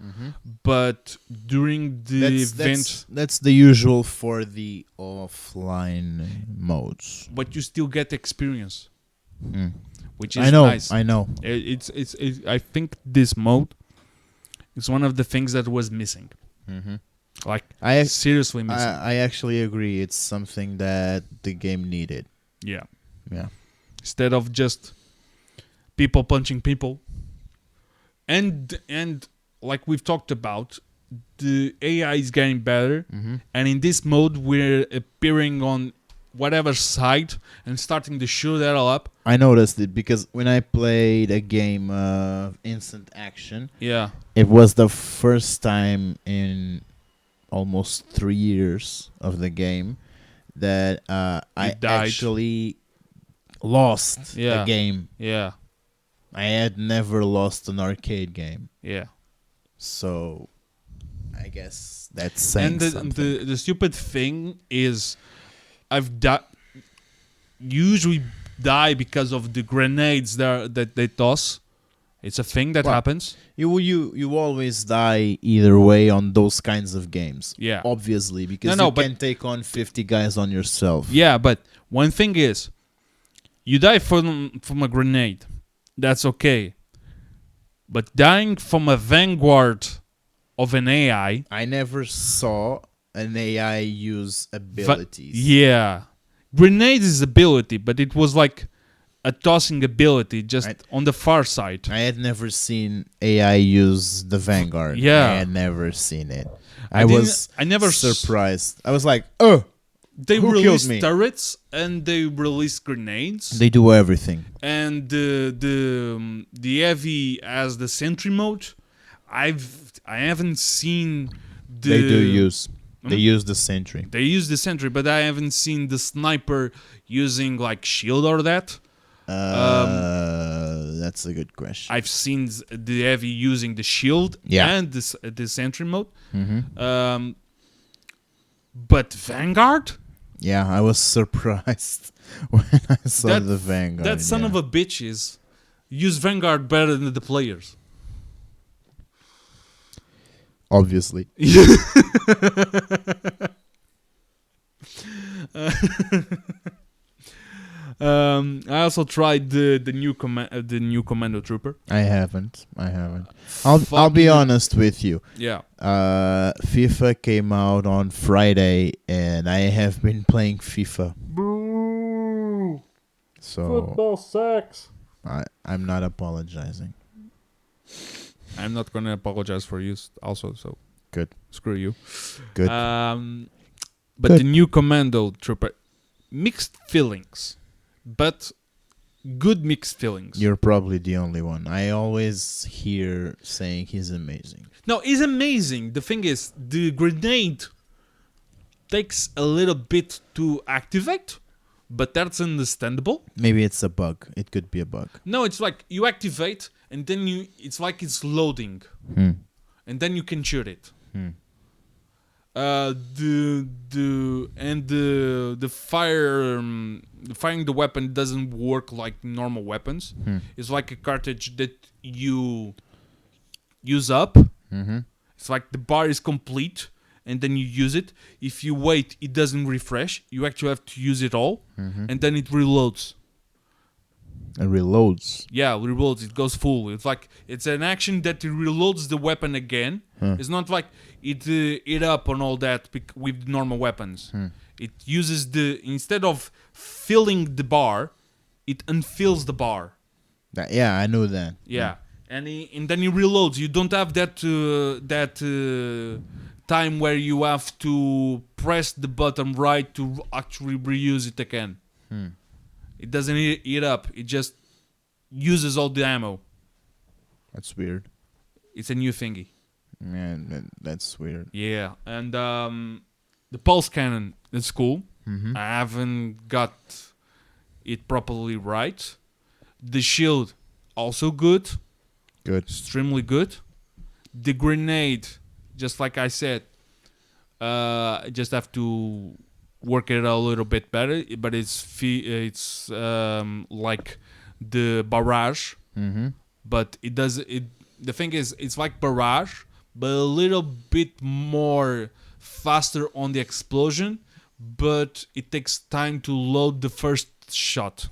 But during the event... That's the usual for the offline modes. But you still get experience. Which is nice. I know. I think this mode is one of the things that was missing. Like, seriously missing. I actually agree. It's something that the game needed. Yeah. Instead of just people punching people. And like we've talked about, the AI is getting better. And in this mode, we're appearing on whatever side and starting to shoot that all up. I noticed it because when I played a game of Instant Action, it was the first time in almost 3 years of the game that I actually lost a game. I had never lost an arcade game. So I guess that's saying something. And the stupid thing is, I've usually die because of the grenades that they toss. It's a thing that happens. You always die either way on those kinds of games. Obviously, because you can take on 50 guys on yourself. But one thing is, you die from a grenade. That's okay. But dying from a vanguard of an AI... I never saw an AI use abilities. Grenade is ability, but it was like a tossing ability just on the far side. I had never seen AI use the vanguard. I had never seen it. I never surprised. I was like, oh, they released turrets and they released grenades. They do everything. And the heavy as the sentry mode, I haven't seen the... They do use. They use the sentry. They use the sentry, but I haven't seen the sniper using like shield or that. that's a good question. I've seen the heavy using the shield Yeah. and the sentry mode. Mm-hmm. But Vanguard, Yeah, I was surprised when I saw That- the Vanguard. that son of a bitch is use Vanguard better than the players. obviously. I also tried the new Commando Trooper. I haven't. I'll be Fucking- honest with you. Yeah, FIFA came out on Friday, and I have been playing FIFA. So sucks. I'm not apologizing. I'm not gonna apologize for you. Also, so Good. screw you. Good. But Good. the new Commando Trooper, mixed feelings, but good mixed feelings. You're probably the only one. I always hear saying he's amazing. No, it's amazing. The thing is, the grenade takes a little bit to activate, but that's understandable. Maybe it's a bug. It could be a bug. No, it's like you activate and then it's like it's loading, and then you can shoot it. The firing the weapon doesn't work like normal weapons. It's like a cartridge that you use up. Mm-hmm. It's like the bar is complete and then you use it. If you wait, it doesn't refresh. You actually have to use it all, and then it reloads. It reloads. Yeah, reloads. It goes full. It's like it's an action that reloads the weapon again. It's not like it up on all that with normal weapons. It uses instead of filling the bar, it unfills the bar. Yeah, I know that. Yeah, and then he reloads. You don't have that time where you have to press the button right to actually reuse it again. It doesn't eat up. It just uses all the ammo. That's weird. It's a new thingy. Man, that's weird. Yeah, and the pulse cannon is cool. I haven't got it properly right. The shield also good, Good. extremely good. The grenade, just like I said, I just have to work it a little bit better. But it's like the barrage, but it does it. The thing is, it's like barrage, but a little bit more faster on the explosion, but it takes time to load the first shot.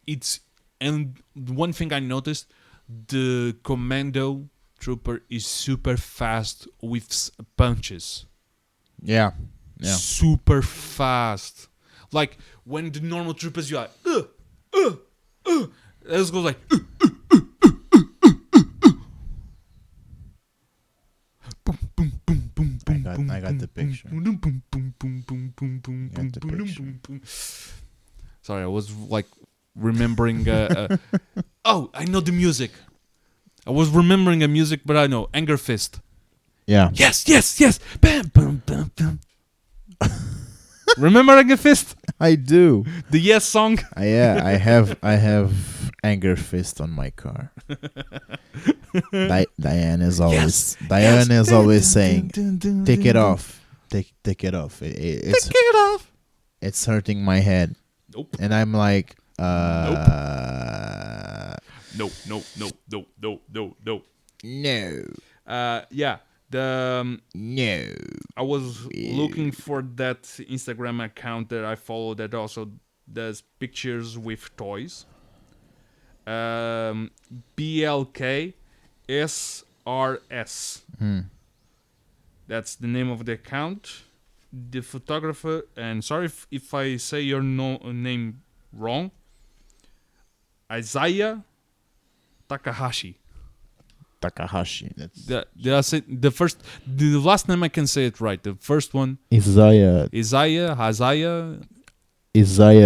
It's and one thing I noticed, the Commando Trooper is super fast with punches. Yeah. Yeah. Super fast. Like when the normal troopers you are this goes like I got the picture. Got the picture. Sorry, I was like remembering oh, I know the music. I was remembering a music, but I know Anger Fist. Yeah. Yes, yes, yes. Bam, bam, bam, bam. Remember Anger Fist? I do. The Yes song? Yeah, I have Anger Fist on my car. Diane is always saying, "Take it off, take it off. It's Take it off. It's hurting my head." Nope. And I'm like, No. Yeah. No. I was looking for that Instagram account that I follow that also does pictures with toys. BLK SRS. That's the name of the account. The photographer, and sorry if I say your name wrong, Isaiah Takahashi. Takahashi. That's The last name I can say it right. The first one, Isaiah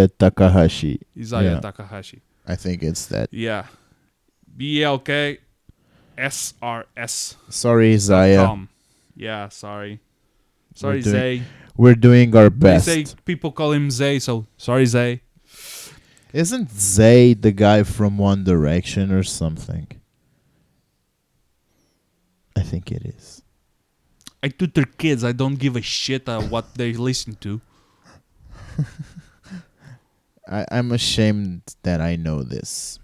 Takahashi. Yeah. Takahashi. I think it's that. Yeah. BLK SRS. Sorry, Isaiah. Yeah, sorry. Sorry, We're doing- Zay. We're doing our They best. say people call him Zay, so sorry, Zay. Isn't Zay the guy from One Direction or something? I think it is. I tutor kids. I don't give a shit what they listen to. I'm ashamed that I know this.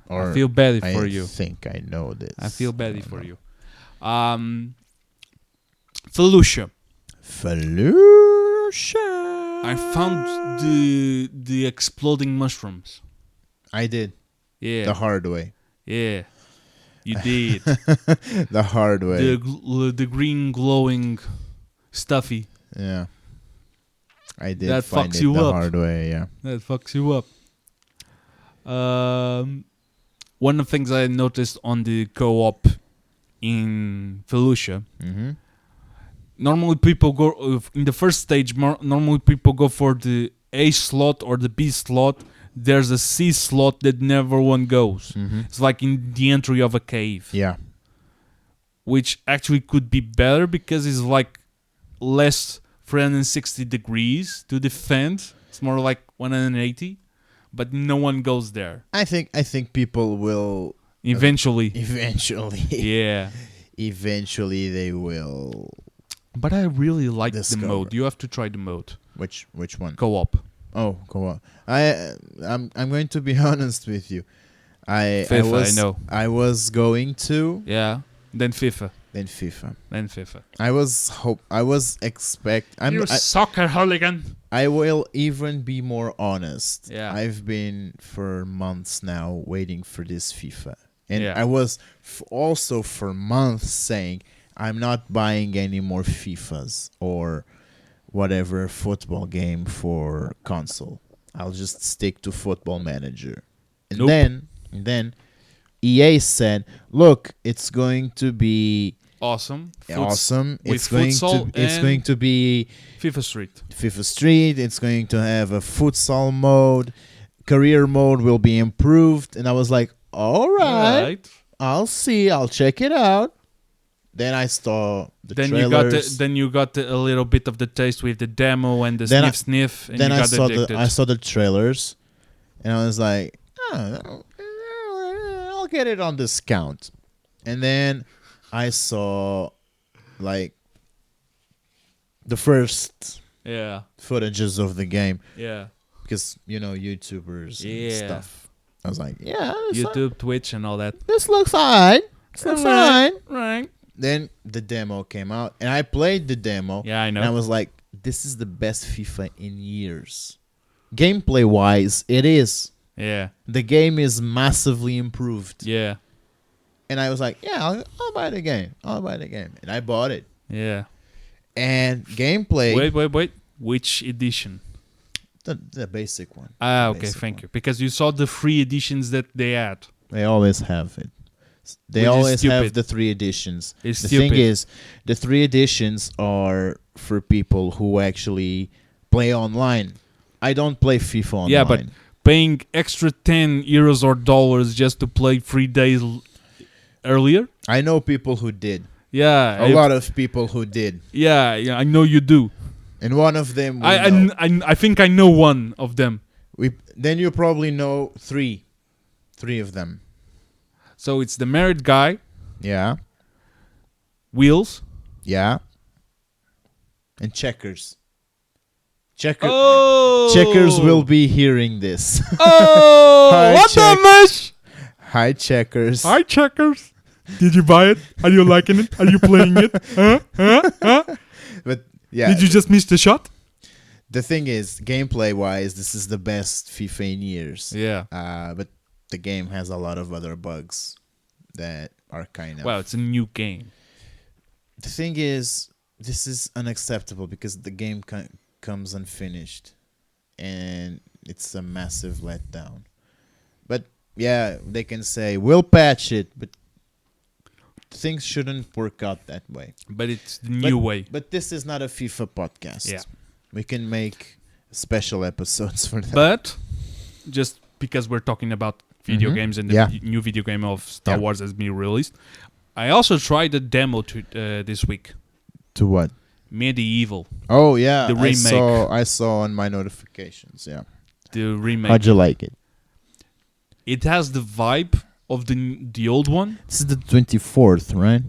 Or I feel bad for I you. think I know this. I feel bad don't for know. you. Felucia. Felucia. I found the exploding mushrooms. I did. Yeah. The hard way. Yeah. You did. The hard way. the green glowing stuffy. Yeah. I did That find fucks it you the up. hard way, yeah. That fucks you up. One of the things I noticed on the co-op in Felucia, Mm-hmm. normally people go in the first stage. Normally people go for the A slot or the B slot. There's a C slot that never one goes. Mm-hmm. It's like in the entry of a cave, Yeah. which actually could be better because it's like less 360 degrees to defend. It's more like 180, but no one goes there. I think people will Eventually, eventually yeah. they will. But I really like the Discover. mode. You have to try the mode. Which one? Co-op. Oh, go on. I'm going to be honest with you. I FIFA, I know. I was going to Yeah. Then FIFA. then FIFA. Then FIFA. I'm soccer hooligan. I will even be more honest. Yeah. I've been for months now waiting for this FIFA. And Yeah. I was also for months saying I'm not buying any more FIFAs or whatever football game for console. I'll just stick to Football Manager. And Nope. then EA said, "Look, it's going to be Awesome. awesome. with It's going futsal it's and- going to be FIFA Street. FIFA Street. It's going to have a futsal mode. Career mode will be improved." And I was like, "All right, I'll see. I'll check it out." Then I saw the Then trailers. you got a little bit of the taste with the demo and the Then sniff, and then you I got saw addicted. I saw the trailers, and I was like, "Oh, I'll get it on discount." And then I saw like the first yeah, footages of the game yeah. because YouTubers and Yeah. stuff. I was like, "Yeah, YouTube, Twitch, and all that. this looks alright. This looks alright." Right. Then the demo came out, and I played the demo. Yeah, I know. And I was like, "This is the best FIFA in years." Gameplay wise, it is. Yeah, The game is massively improved. yeah, And I was like, "Yeah, I'll buy the game. I'll buy the game." And I bought it. yeah. And gameplay, Wait. Which edition? the basic one. Ah, The okay, basic thank one. you. Because you saw the free editions that they had. They always have it. They Which is always have stupid. the 3 editions. It's The stupid. thing is, the 3 editions are for people who actually play online. I don't play FIFA online. Yeah, but paying extra €10 or dollars just to play 3 days earlier. I know people who did. Yeah, A lot of people who did. Yeah, I know you do. And one of them we know. I think I know one of them. Then you probably know 3. 3 of them. So it's the married guy, Yeah. Wheels. Yeah. And Checkers. Oh, Checkers will be hearing this. Oh, Hi, what the mesh? Hi, Checkers. Hi, Checkers. Did you buy it? Are you liking it? Are you playing it? Huh? But yeah, Did you just miss the shot? the thing is, gameplay-wise, this is the best FIFA in years. Yeah. But the game has a lot of other bugs that are kind of... Well, it's a new game. The thing is, this is unacceptable because the game comes unfinished. And it's a massive letdown. But yeah, they can say, we'll patch it, but things shouldn't work out that way. But it's the new way. But this is not a FIFA podcast. Yeah. We can make special episodes for that. But just because we're talking about video Mhm. games and the Yeah. new video game of Star Yeah. Wars has been released, I also tried the demo this week. To what? Medieval, Oh yeah, The remake. I saw on my notifications. Yeah. the remake. How'd you like it? It has the vibe of the old one. This is the 24th, right?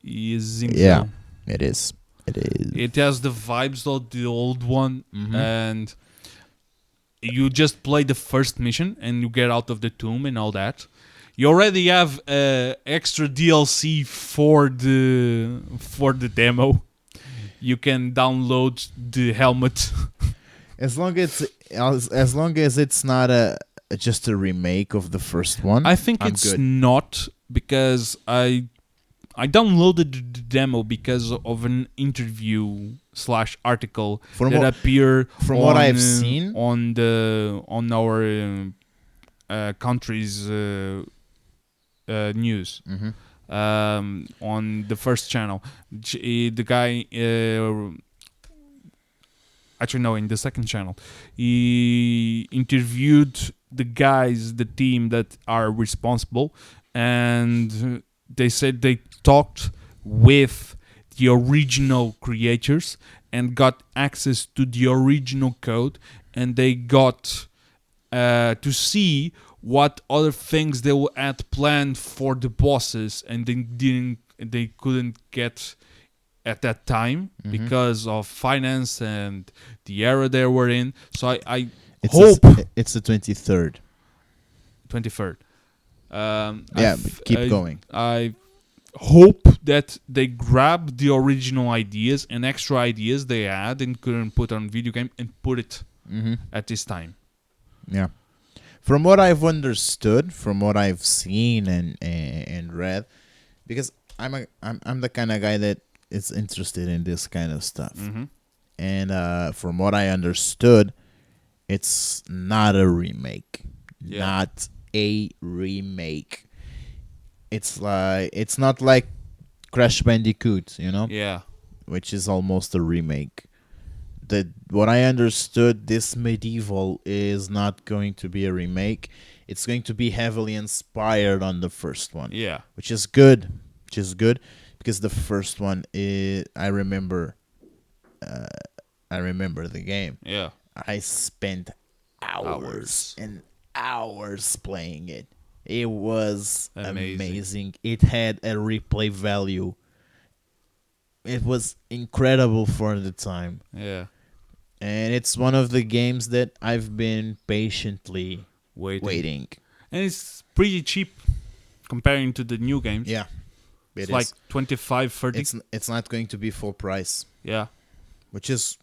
Is Yeah. It is. It is. It has the vibes of the old one, Mhm. and you just play the first mission and you get out of the tomb and all that. You already have extra DLC for the demo. You can download the helmet. As long as it's not just a remake of the first one. I think I'm it's good. not, because I downloaded the demo because of an interview / article From that what appear from what on, I've seen, on our country's news. Mhm. On the first channel, the guy actually no, in the second channel, he interviewed the guys, the team that are responsible, and they said they talked with the original creators and got access to the original code, and they got to see what other things they had planned for the bosses, and they couldn't get at that time because of finance and the era they were in. So I hope it's the 23rd. 23rd. Yeah, but keep going. I hope that they grab the original ideas and extra ideas they had and couldn't put on video game and put it Mm-hmm. at this time. Yeah. From what I've understood, from what I've seen and read, because I'm the kind of guy that is interested in this kind of stuff. Mm-hmm. And from what I understood, it's not a remake. Yeah. Not a remake. It's not like Crash Bandicoot, Yeah. which is almost a remake. What I understood, this Medieval is not going to be a remake. It's going to be heavily inspired on the first one. Yeah. Which is good. Because the first one is, I remember the game. Yeah. I spent hours and hours playing it. It was amazing. It had a replay value. It was incredible for the time. Yeah. And it's one of the games that I've been patiently waiting. And it's pretty cheap comparing to the new games. Yeah. It's like 25, 30. It's not going to be full price, Yeah. which is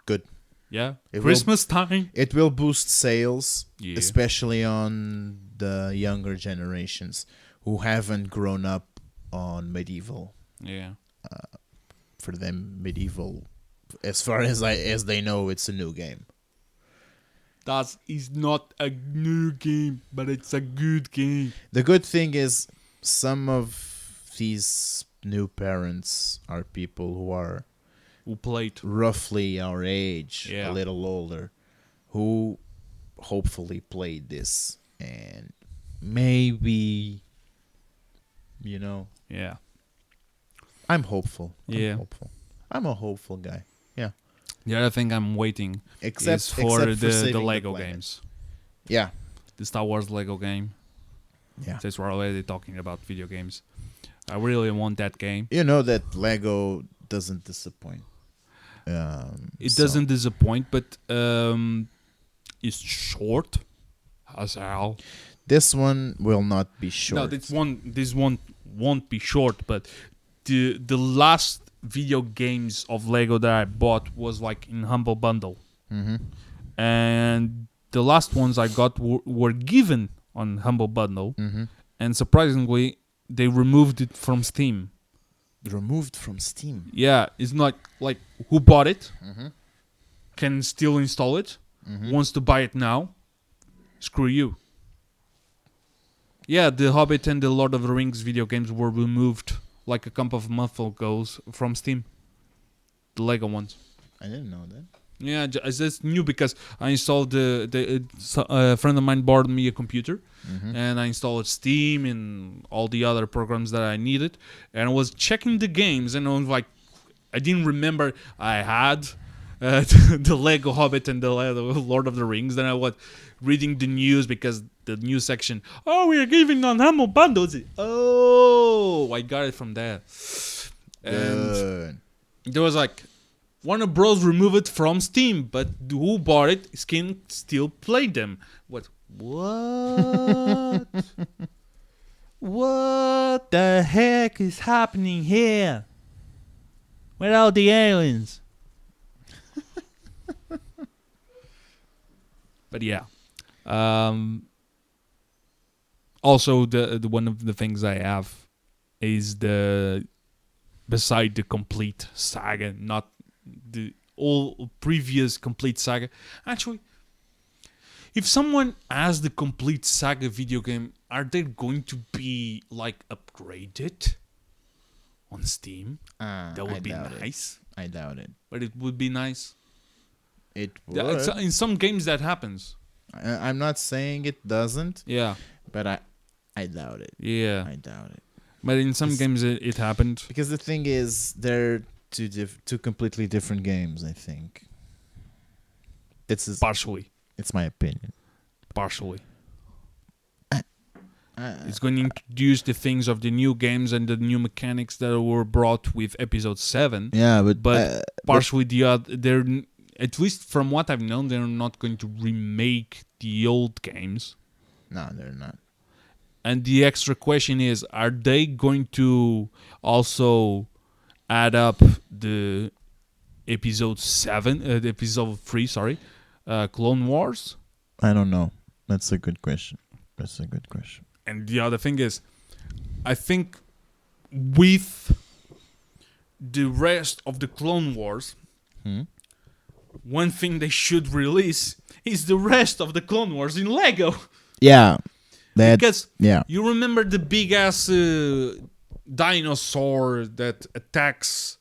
good. Yeah. It Christmas time. It will boost sales, Yeah. especially on the younger generations who haven't grown up on Medieval. Yeah. For them, Medieval, as far as they know, it's a new game. That is not a new game, but it's a good game. The good thing is some of these new parents are people Who played? roughly our age, Yeah. a little older, who hopefully played this and maybe, Yeah. I'm hopeful. Yeah. I'm a hopeful guy. Yeah. The other thing I'm waiting Except is for except the saving Lego planet. games. Yeah. The Star Wars Lego game. Yeah. Since we're already talking about video games, I really want that game. You know that Lego doesn't disappoint. It doesn't disappoint, but it's short as hell. This one will not be short. No, this one won't be short, but the last video games of Lego that I bought was like in Humble Bundle. Mm-hmm. And the last ones I got were given on Humble Bundle, Mm-hmm. and surprisingly, they removed it from Steam. Removed from Steam. Yeah, it's not like who bought it Mm-hmm. can still install it. Mm-hmm. Wants to buy it now, screw you. Yeah, the Hobbit and the Lord of the Rings video games were removed like a couple of months ago from Steam. The Lego ones. I didn't know that. Yeah, I just knew because I installed a friend of mine borrowed me a computer, Mm-hmm. and I installed Steam and all the other programs that I needed, and I was checking the games, and I was like, I didn't remember I had the Lego Hobbit and the Lord of the Rings. Then I was reading the news because the news section. Oh, we are giving on Humble bundles. Oh, I got it from there. And Good. there was like Warner Bros. Removed it from Steam, but who bought it can still play them. What? What the heck is happening here? Where are the aliens? But yeah. Also, the one of the things I have is beside the complete saga, not the all previous complete saga. Actually, if someone has the complete saga video game, are they going to be like upgraded on Steam? That would be nice. I doubt it. But it would be nice. It Yeah, would. in some games that happens. I'm not saying it doesn't, Yeah. but I doubt it. Yeah. I doubt it. But in some games it happened. Because the thing is, they're two completely different games. I think. Partially. It's my opinion. Partially. It's going to introduce the things of the new games and the new mechanics that were brought with episode 7. Yeah, But partially they're, at least from what I've known, they're not going to remake the old games. No, they're not. And the extra question is, are they going to also add up the episode 3, Clone Wars? I don't know. That's a good question. And the other thing is, I think with the rest of the Clone Wars, one thing they should release is the rest of the Clone Wars in Lego. Yeah. Because yeah. you remember the big ass dinosaur that attacks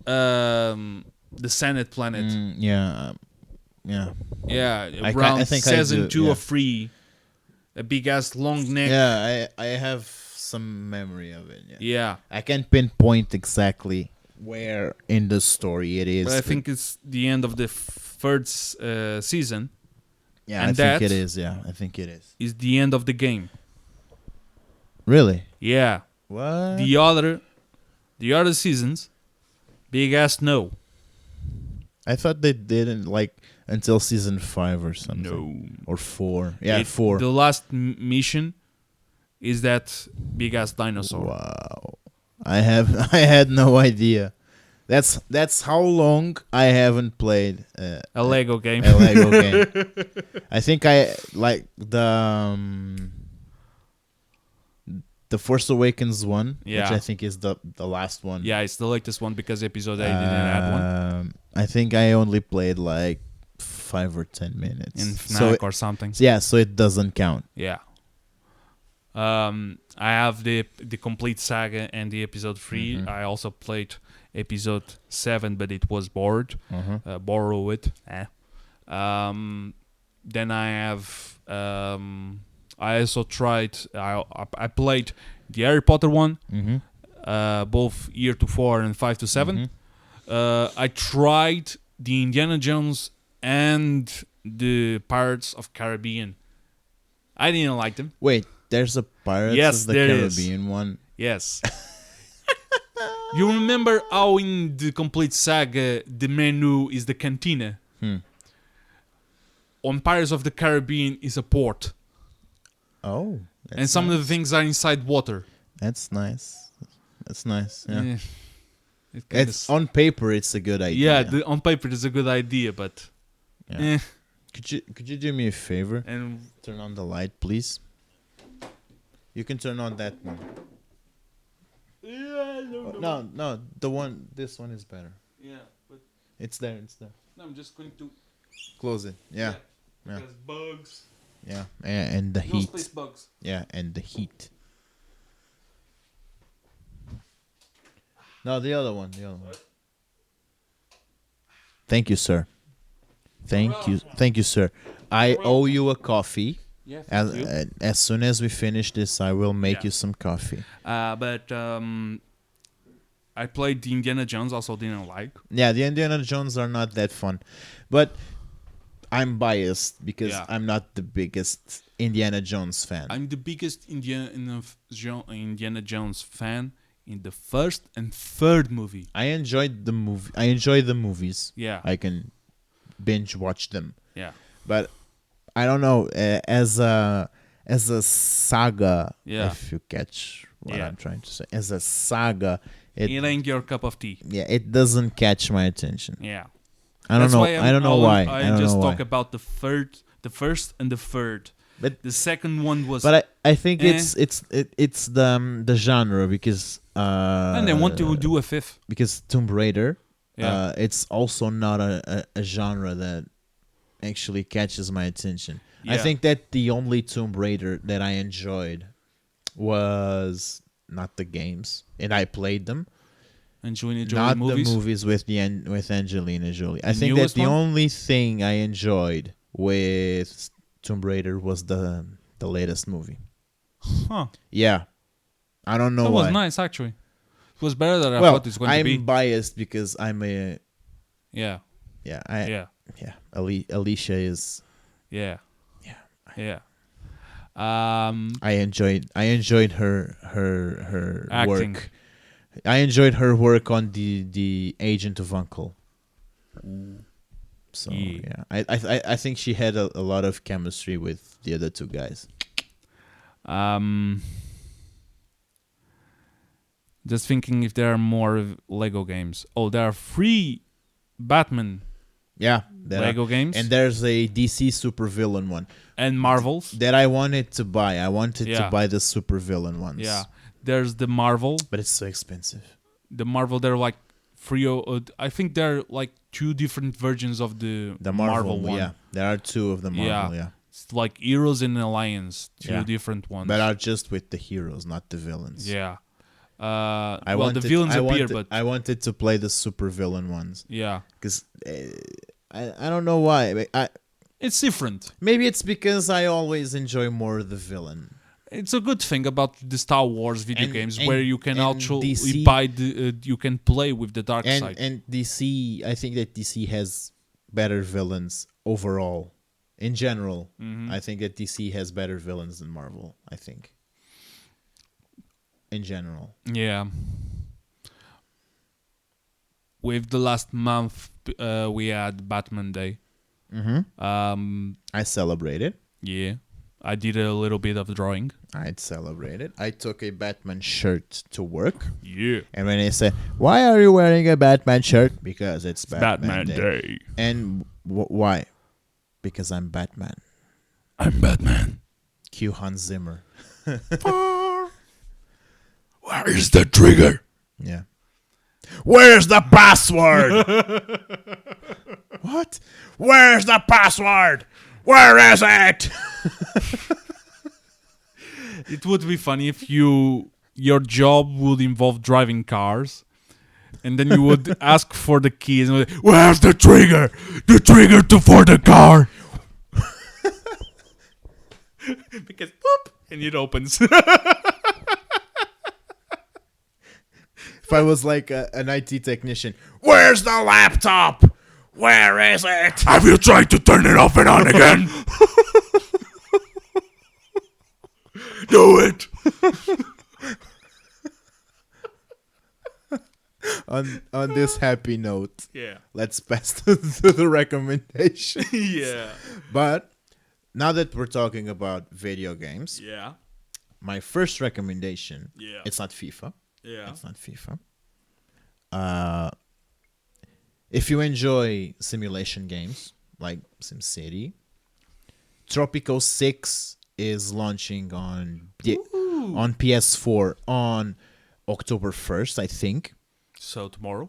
the Senate planet. Yeah. Yeah, I around think season I do, 2 yeah. or 3. A big ass long neck. Yeah, I have some memory of it. Yeah. Yeah. I can't pinpoint exactly where in the story it is. But I think it's the end of the third season. Yeah, and I think that it is. Yeah, I think it is. is the end of the game. Really? Yeah. What? The other seasons, big ass no. I thought they didn't like until season 5 or something. No. Or 4. Yeah, 4. The last mission is that big ass dinosaur. Wow. I had no idea. That's how long I haven't played A Lego game. a Lego game. I think I like the Force Awakens one, Yeah. which I think is the last one. Yeah, it's the latest one because episode 8 didn't add one. I think I only played like 5 or 10 minutes. In so FNAC or something. so it doesn't count. Yeah. I have the complete saga and the episode 3. Mhm. I also played episode 7, but it was borrowed. Borrow it. Then I have. I also tried. I played the Harry Potter one, both year to 4 and 5 to 7. I tried the Indiana Jones and the Pirates of Caribbean. I didn't like them. Wait, there's a Pirates Yes, of the there is. Caribbean one. Yes. You remember how in the complete saga the menu is the cantina? On Pirates of the Caribbean is a port. Oh. And some of the things are inside water. That's nice. That's nice. Yeah. It kinda It's on paper. It's a good idea. yeah, on paper it's a good idea, but Yeah. Could you do me a favor? and Turn on the light, please. You can turn on that one. No, the one. This one is better. yeah, but It's there. no, I'm just going to Close it. Yeah. Yeah. because bugs, Yeah. And the no heat. space bugs. Yeah, and the heat. No, the other one. Thank you, sir. Thank you, sir. I owe you a coffee. Yeah, thank you. As soon as we finish this, I will make Yeah. you some coffee. But I played the Indiana Jones, also didn't like. Yeah, the Indiana Jones are not that fun, but I'm biased because Yeah. I'm not the biggest Indiana Jones fan. I'm the biggest Indiana Jones fan in the first and third movie. I enjoyed the movie. I enjoy the movies. Yeah. I can binge watch them, Yeah. but I don't know as a saga. Yeah. If you catch what Yeah. I'm trying to say, as a saga, It ain't your cup of tea. it doesn't catch my attention. Yeah. I don't That's know. why I don't know why. I don't just know talk why. about the first and the third. But The second one was. But I think Eh. it's the genre because and they want to do a fifth. because Tomb Raider Yeah. it's also not a genre that actually catches my attention. I Yeah. think that the only Tomb Raider that I enjoyed was not the games, and I played them. Angelina Jolie Not movies. the movies with Angelina Jolie. I The think that newest the one? only thing I enjoyed with Tomb Raider was the latest movie. Huh. Yeah, I don't know That why. was nice, actually. It was better than I Well, thought it was going I'm to be. biased because I'm a Yeah. yeah. Yeah. Alicia is Yeah. yeah. Yeah. I enjoyed her Acting. work. I enjoyed her work on the Agent of Uncle. So Yeah. I think she had a lot of chemistry with the other two guys. Just thinking if there are more Lego games. Oh, there are 3 Batman Yeah, there are- Lego games and there's a DC supervillain one and Marvels. that I wanted to buy. I wanted Yeah. to buy the supervillain ones. Yeah. There's the Marvel. but it's so expensive. The Marvel, they're like 3. I think there are like 2 different versions of the The Marvel, one. yeah, there are 2 of the Marvel, yeah. It's like Heroes and Alliance, 2 Yeah. different ones. But are just with the heroes, not the villains. Yeah. The villains appear, but I wanted to play the supervillain ones yeah, because I don't know why. it's different. Maybe it's because I always enjoy more the villain. It's a good thing about the Star Wars video And- games and- where you can and actually DC buy the you can play with the dark side. And DC, I think that DC has better villains overall. In general, Mm-hmm. I think that DC has better villains than Marvel. I think. In general. Yeah. With the last month, we had Batman Day. Mm-hmm. I celebrated. Yeah, I did a little bit of drawing. I'd celebrated. I took a Batman shirt to work. Yeah, And when they say, "Why are you wearing a Batman shirt?" Because it's Batman, Batman Day. Day. And why? Because I'm Batman. I'm Batman. Cue Hans Zimmer. Where is the trigger? Yeah. Where's the password? What? Where's the password? Where is it? It would be funny if your job would involve driving cars, and then you would ask for the keys. And where's the trigger? The trigger for the car. Because boop, and it opens. If I was like an IT technician, where's the laptop? Where is it? Have you tried to turn it off and on again? Do it. On this happy note, Yeah. let's pass to the recommendation. Yeah. But now that we're talking about video games, Yeah. my first recommendation, Yeah. it's not FIFA. Yeah. It's not FIFA. If you enjoy simulation games like SimCity, Tropico 6 is launching on PS4 on October 1st, I think. So tomorrow.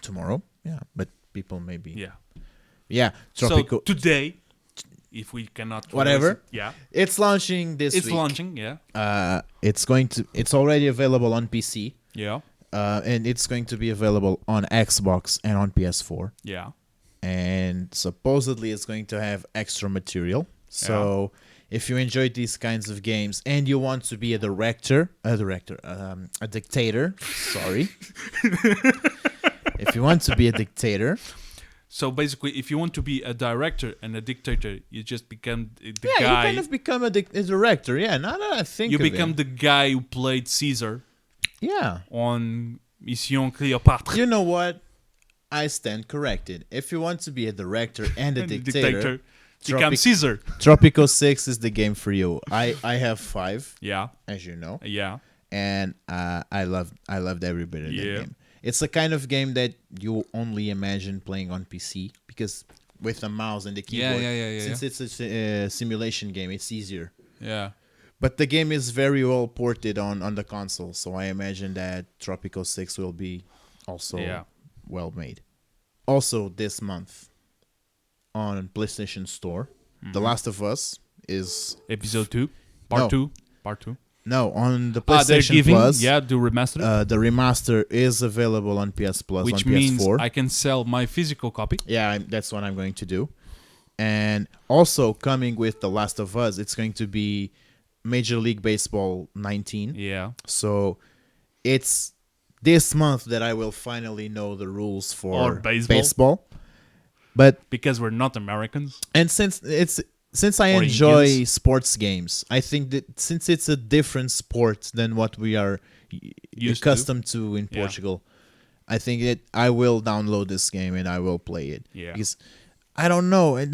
Tomorrow. Yeah, but people maybe. Yeah. Yeah, Tropico. So today, if we cannot. Whatever. release it, yeah. It's launching this It's week. launching. Yeah. It's already available on PC. Yeah. And it's going to be available on Xbox and on PS4. Yeah. And supposedly it's going to have extra material. So if you enjoy these kinds of games and you want to be a dictator, sorry. If you want to be a dictator, So basically, if you want to be a director and a dictator, you just become the you guy. kind of become a director. Yeah, now that I think You of become it. the guy who played Caesar Yeah. on Mission Cleopatra. You know what? I stand corrected. If you want to be a director and a And the dictator, become Caesar. Tropico 6 is the game for you. I have 5, Yeah, as you know, yeah, and I loved every bit of that Yeah. game. It's the kind of game that you only imagine playing on PC because with a mouse and the keyboard. yeah. Since it's a simulation game, it's easier. yeah. But the game is very well ported on the console, so I imagine that Tropico 6 will be also Yeah. well made. Also, this month on PlayStation Store, The Last of Us is Episode 2, No. Part 2. no on the They're PlayStation giving, Plus. the remaster, The remaster is available on PS Plus which on means PS4. I can sell my physical copy. Yeah, that's what I'm going to do. And also coming with The Last of Us, it's going to be Major League Baseball 19. Yeah, So it's this month that I will finally know the rules for Or baseball. baseball. But because we're not Americans. and since I Or enjoy Indians. sports games, I think that since it's a different sport than what we are Used to. accustomed to in Yeah. Portugal, I think that I will download this game and I will play it. Yeah. Because I don't know, and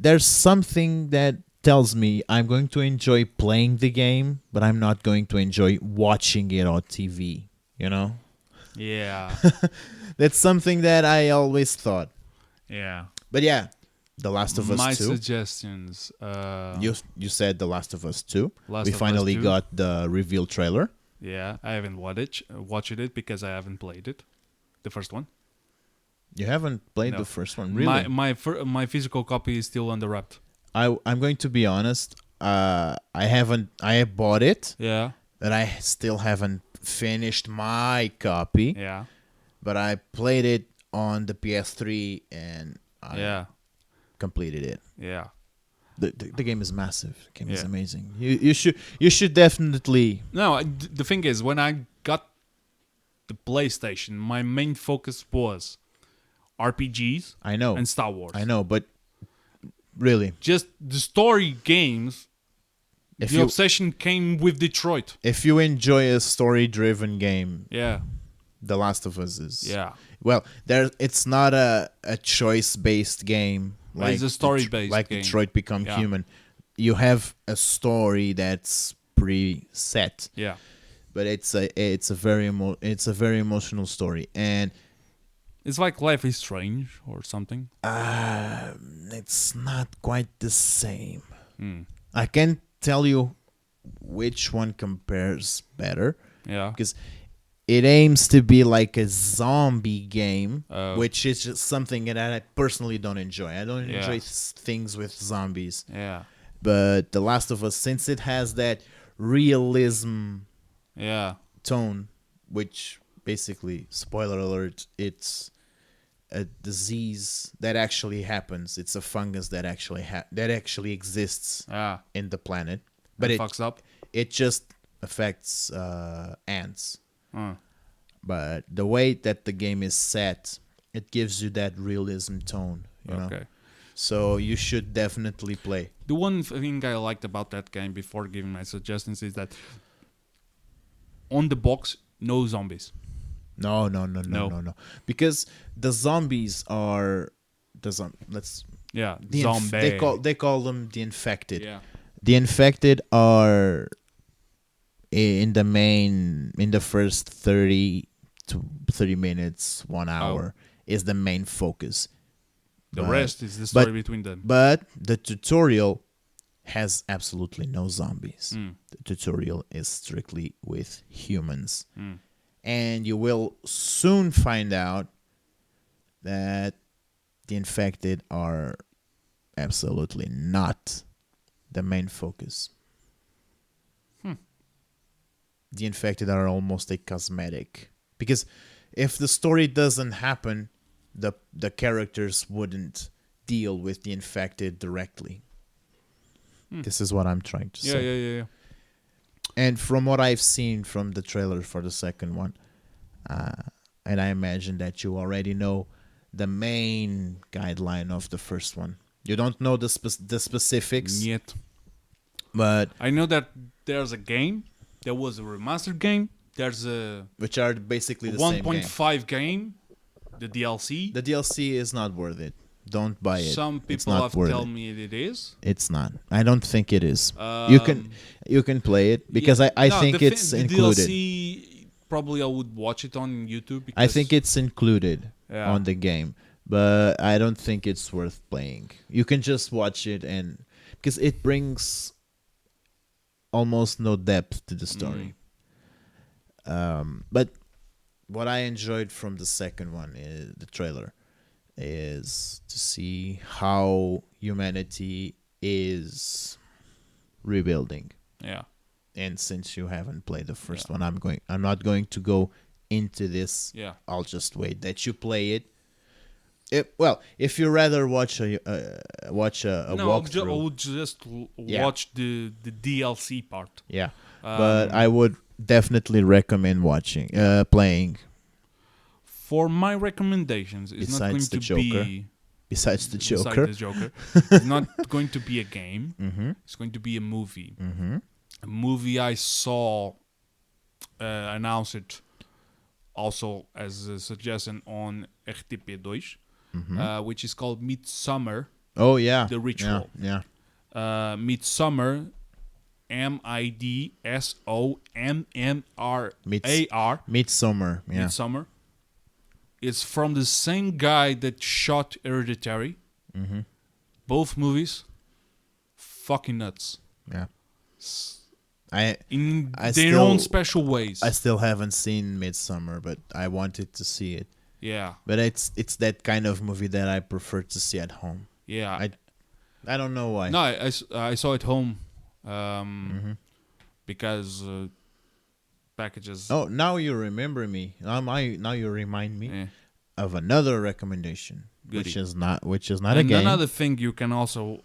there's something that tells me I'm going to enjoy playing the game, but I'm not going to enjoy watching it on TV. You know, Yeah, that's something that I always thought. yeah. But yeah, The Last of Us My 2. suggestions. You said The Last of Us 2. Last We of Us finally 2. got the reveal trailer. Yeah, I haven't watched it because I haven't played it. The first one. You haven't played No. the first one, really? My physical copy is still under wrapped. I'm going to be honest. I have bought it, Yeah, but I still haven't finished my copy. yeah, But I played it on the PS3 and I yeah, completed it. yeah. The game is massive. The game is Yeah. amazing. You should definitely. No, the thing is, when I got the PlayStation, my main focus was RPGs I know. and Star Wars. I know, but really, Just the story games. If The you- obsession came with Detroit. if you enjoy a story-driven game, Yeah, The Last of Us is. yeah, Well, it's not a choice-based game. It's a story-based like game. Detroit Become Yeah. Human. You have a story that's pre-set, yeah, but it's a very emotional story, and it's like Life is Strange or something. it's not quite the same. Hmm. I can't tell you which one compares better Yeah, because it aims to be like a zombie game, Oh. which is just something that I personally don't enjoy. I don't Yeah. enjoy things with zombies. yeah, But The Last of Us, since it has that realism yeah, tone, which basically, spoiler alert, it's a disease that actually happens. It's a fungus that actually exists yeah. in the planet, but It it fucks up. it just affects ants. Uh, But the way that the game is set, it gives you that realism tone. You know, okay. so you should definitely play. The one thing I liked about that game before giving my suggestions is that on the box, no zombies. No, because the zombies are let's Yeah, the zombie. they call them the infected. Yeah, The infected are in the first 30 to 30 minutes, 1 hour is the main focus. the But- rest is the story between them. But the tutorial has absolutely no zombies. Mm, The tutorial is strictly with humans. mm. And you will soon find out that the infected are absolutely not the main focus. The infected are almost a cosmetic. Because if the story doesn't happen, the characters wouldn't deal with the infected directly. This is what I'm trying to Yeah, say. yeah. And from what I've seen from the trailer for the second one, and I imagine that you already know the main guideline of the first one. You don't know the specifics, Yet. but I know that there's a game. There was a remastered game. There's a which are basically the same game. 1.5 game, the DLC. The DLC is not worth it. Don't buy it. Some It's people not have worth told it. me it is. It's not. I don't think it is. Um, You can play it because yeah, I no, think the it's the included. DLC, probably I would watch it on YouTube. Because, I think it's included yeah. on the game, but I don't think it's worth playing. You can just watch it and because it brings almost no depth to the story. But what I enjoyed from the second one is the trailer is to see how humanity is rebuilding. Yeah. And since you haven't played the first one, I'm not going to go into this. Yeah. I'll just wait that you play it. If you rather watch a No, I walkthrough, would just Yeah. watch the DLC part. yeah. But Um, I would definitely recommend playing. For my recommendations, it's not going Besides the to Joker. be Besides the besides Joker, the Joker. It's not going to be a game. mm-hmm. It's going to be a movie. Mm-hmm. A movie I saw announced also as a suggestion on RTP2, which is called Midsummer. Oh yeah, The Ritual. Yeah. Midsummer, Midsommer. Midsummer. Yeah. Midsummer. It's from the same guy that shot Hereditary. Mm-hmm. Both movies, fucking nuts. Yeah. In I their own special ways. I still haven't seen Midsummer, but I wanted to see it. Yeah. But it's that kind of movie that I prefer to see at home. Yeah. I don't know why. No, I saw it home Mm-hmm. because packages. Oh, now you remember me. Now you remind me Yeah. of another recommendation, Goodie. which is not a And game. another thing you can also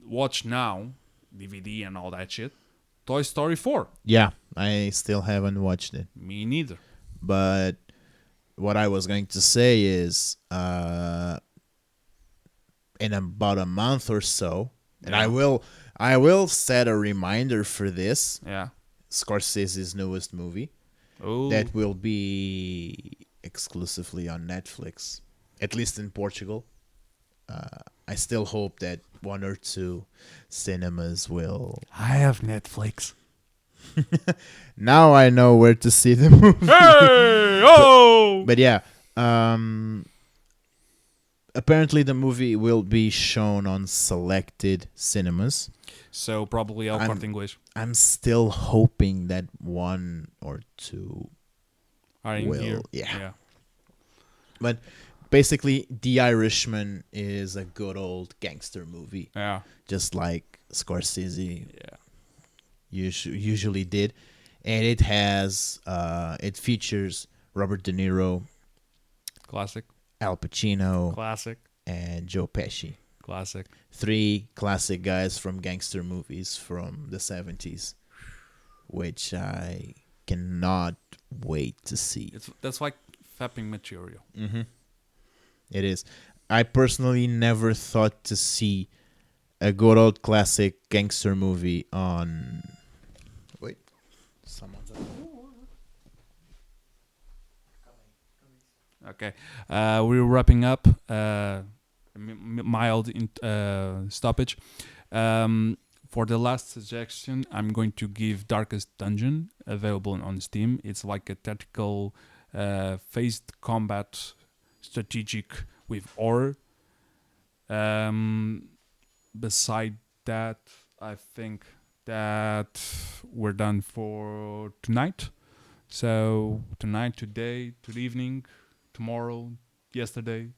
watch now, DVD and all that shit, Toy Story 4. Yeah, I still haven't watched it. Me neither. But what I was going to say is, in about a month or so, and Yeah. I will set a reminder for this Yeah. Scorsese's newest movie Oh. that will be exclusively on Netflix, at least in Portugal. I still hope that one or two cinemas will. I have Netflix. Now I know where to see the movie. Hey! Oh! But yeah, apparently the movie will be shown on selected cinemas. So probably El Corte Inglês I'm still hoping that one or two. are in Well, here. yeah. But basically, The Irishman is a good old gangster movie, Yeah. just like Scorsese Yeah. usually did, and it features Robert De Niro, Classic. Al Pacino, Classic. and Joe Pesci. Classic. Three classic guys from gangster movies from the 70s, which I cannot wait to see. That's like fapping material. Mm-hmm. It is. I personally never thought to see a good old classic gangster movie on. Wait, someone's at the door. Okay. We're wrapping up. Mild stoppage. For the last suggestion, I'm going to give Darkest Dungeon, available on Steam. It's like a tactical phased combat strategic with horror. Beside that, I think that we're done for tonight. So tonight, today, to the evening, tomorrow, yesterday.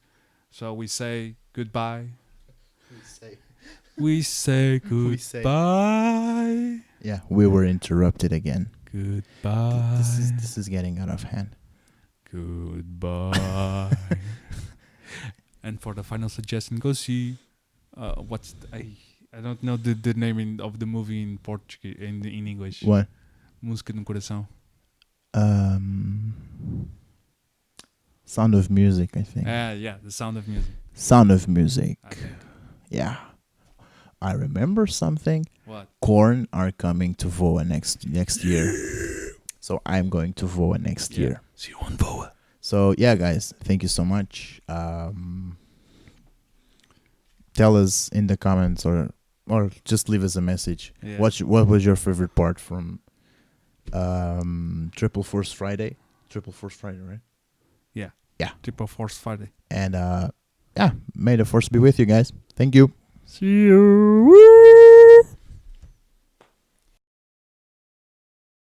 So we say goodbye. We say goodbye. Yeah, we were interrupted again. Goodbye. This is getting out of hand. Goodbye. And for the final suggestion, go see. I don't know the name of the movie in Portuguese, in English. What? Música no Coração. Sound of Music, I think. Yeah, The Sound of Music. Sound of Music. I think. Yeah. I remember something. What? Korn are coming to VOA next year. So I'm going to VOA next year. See you on VOA. So yeah, guys, thank you so much. Tell us in the comments or just leave us a message. Yeah. What was your favorite part from Triple Force Friday? Triple Force Friday, right? Triple Force Friday. And may the force be with you guys. Thank you. See you.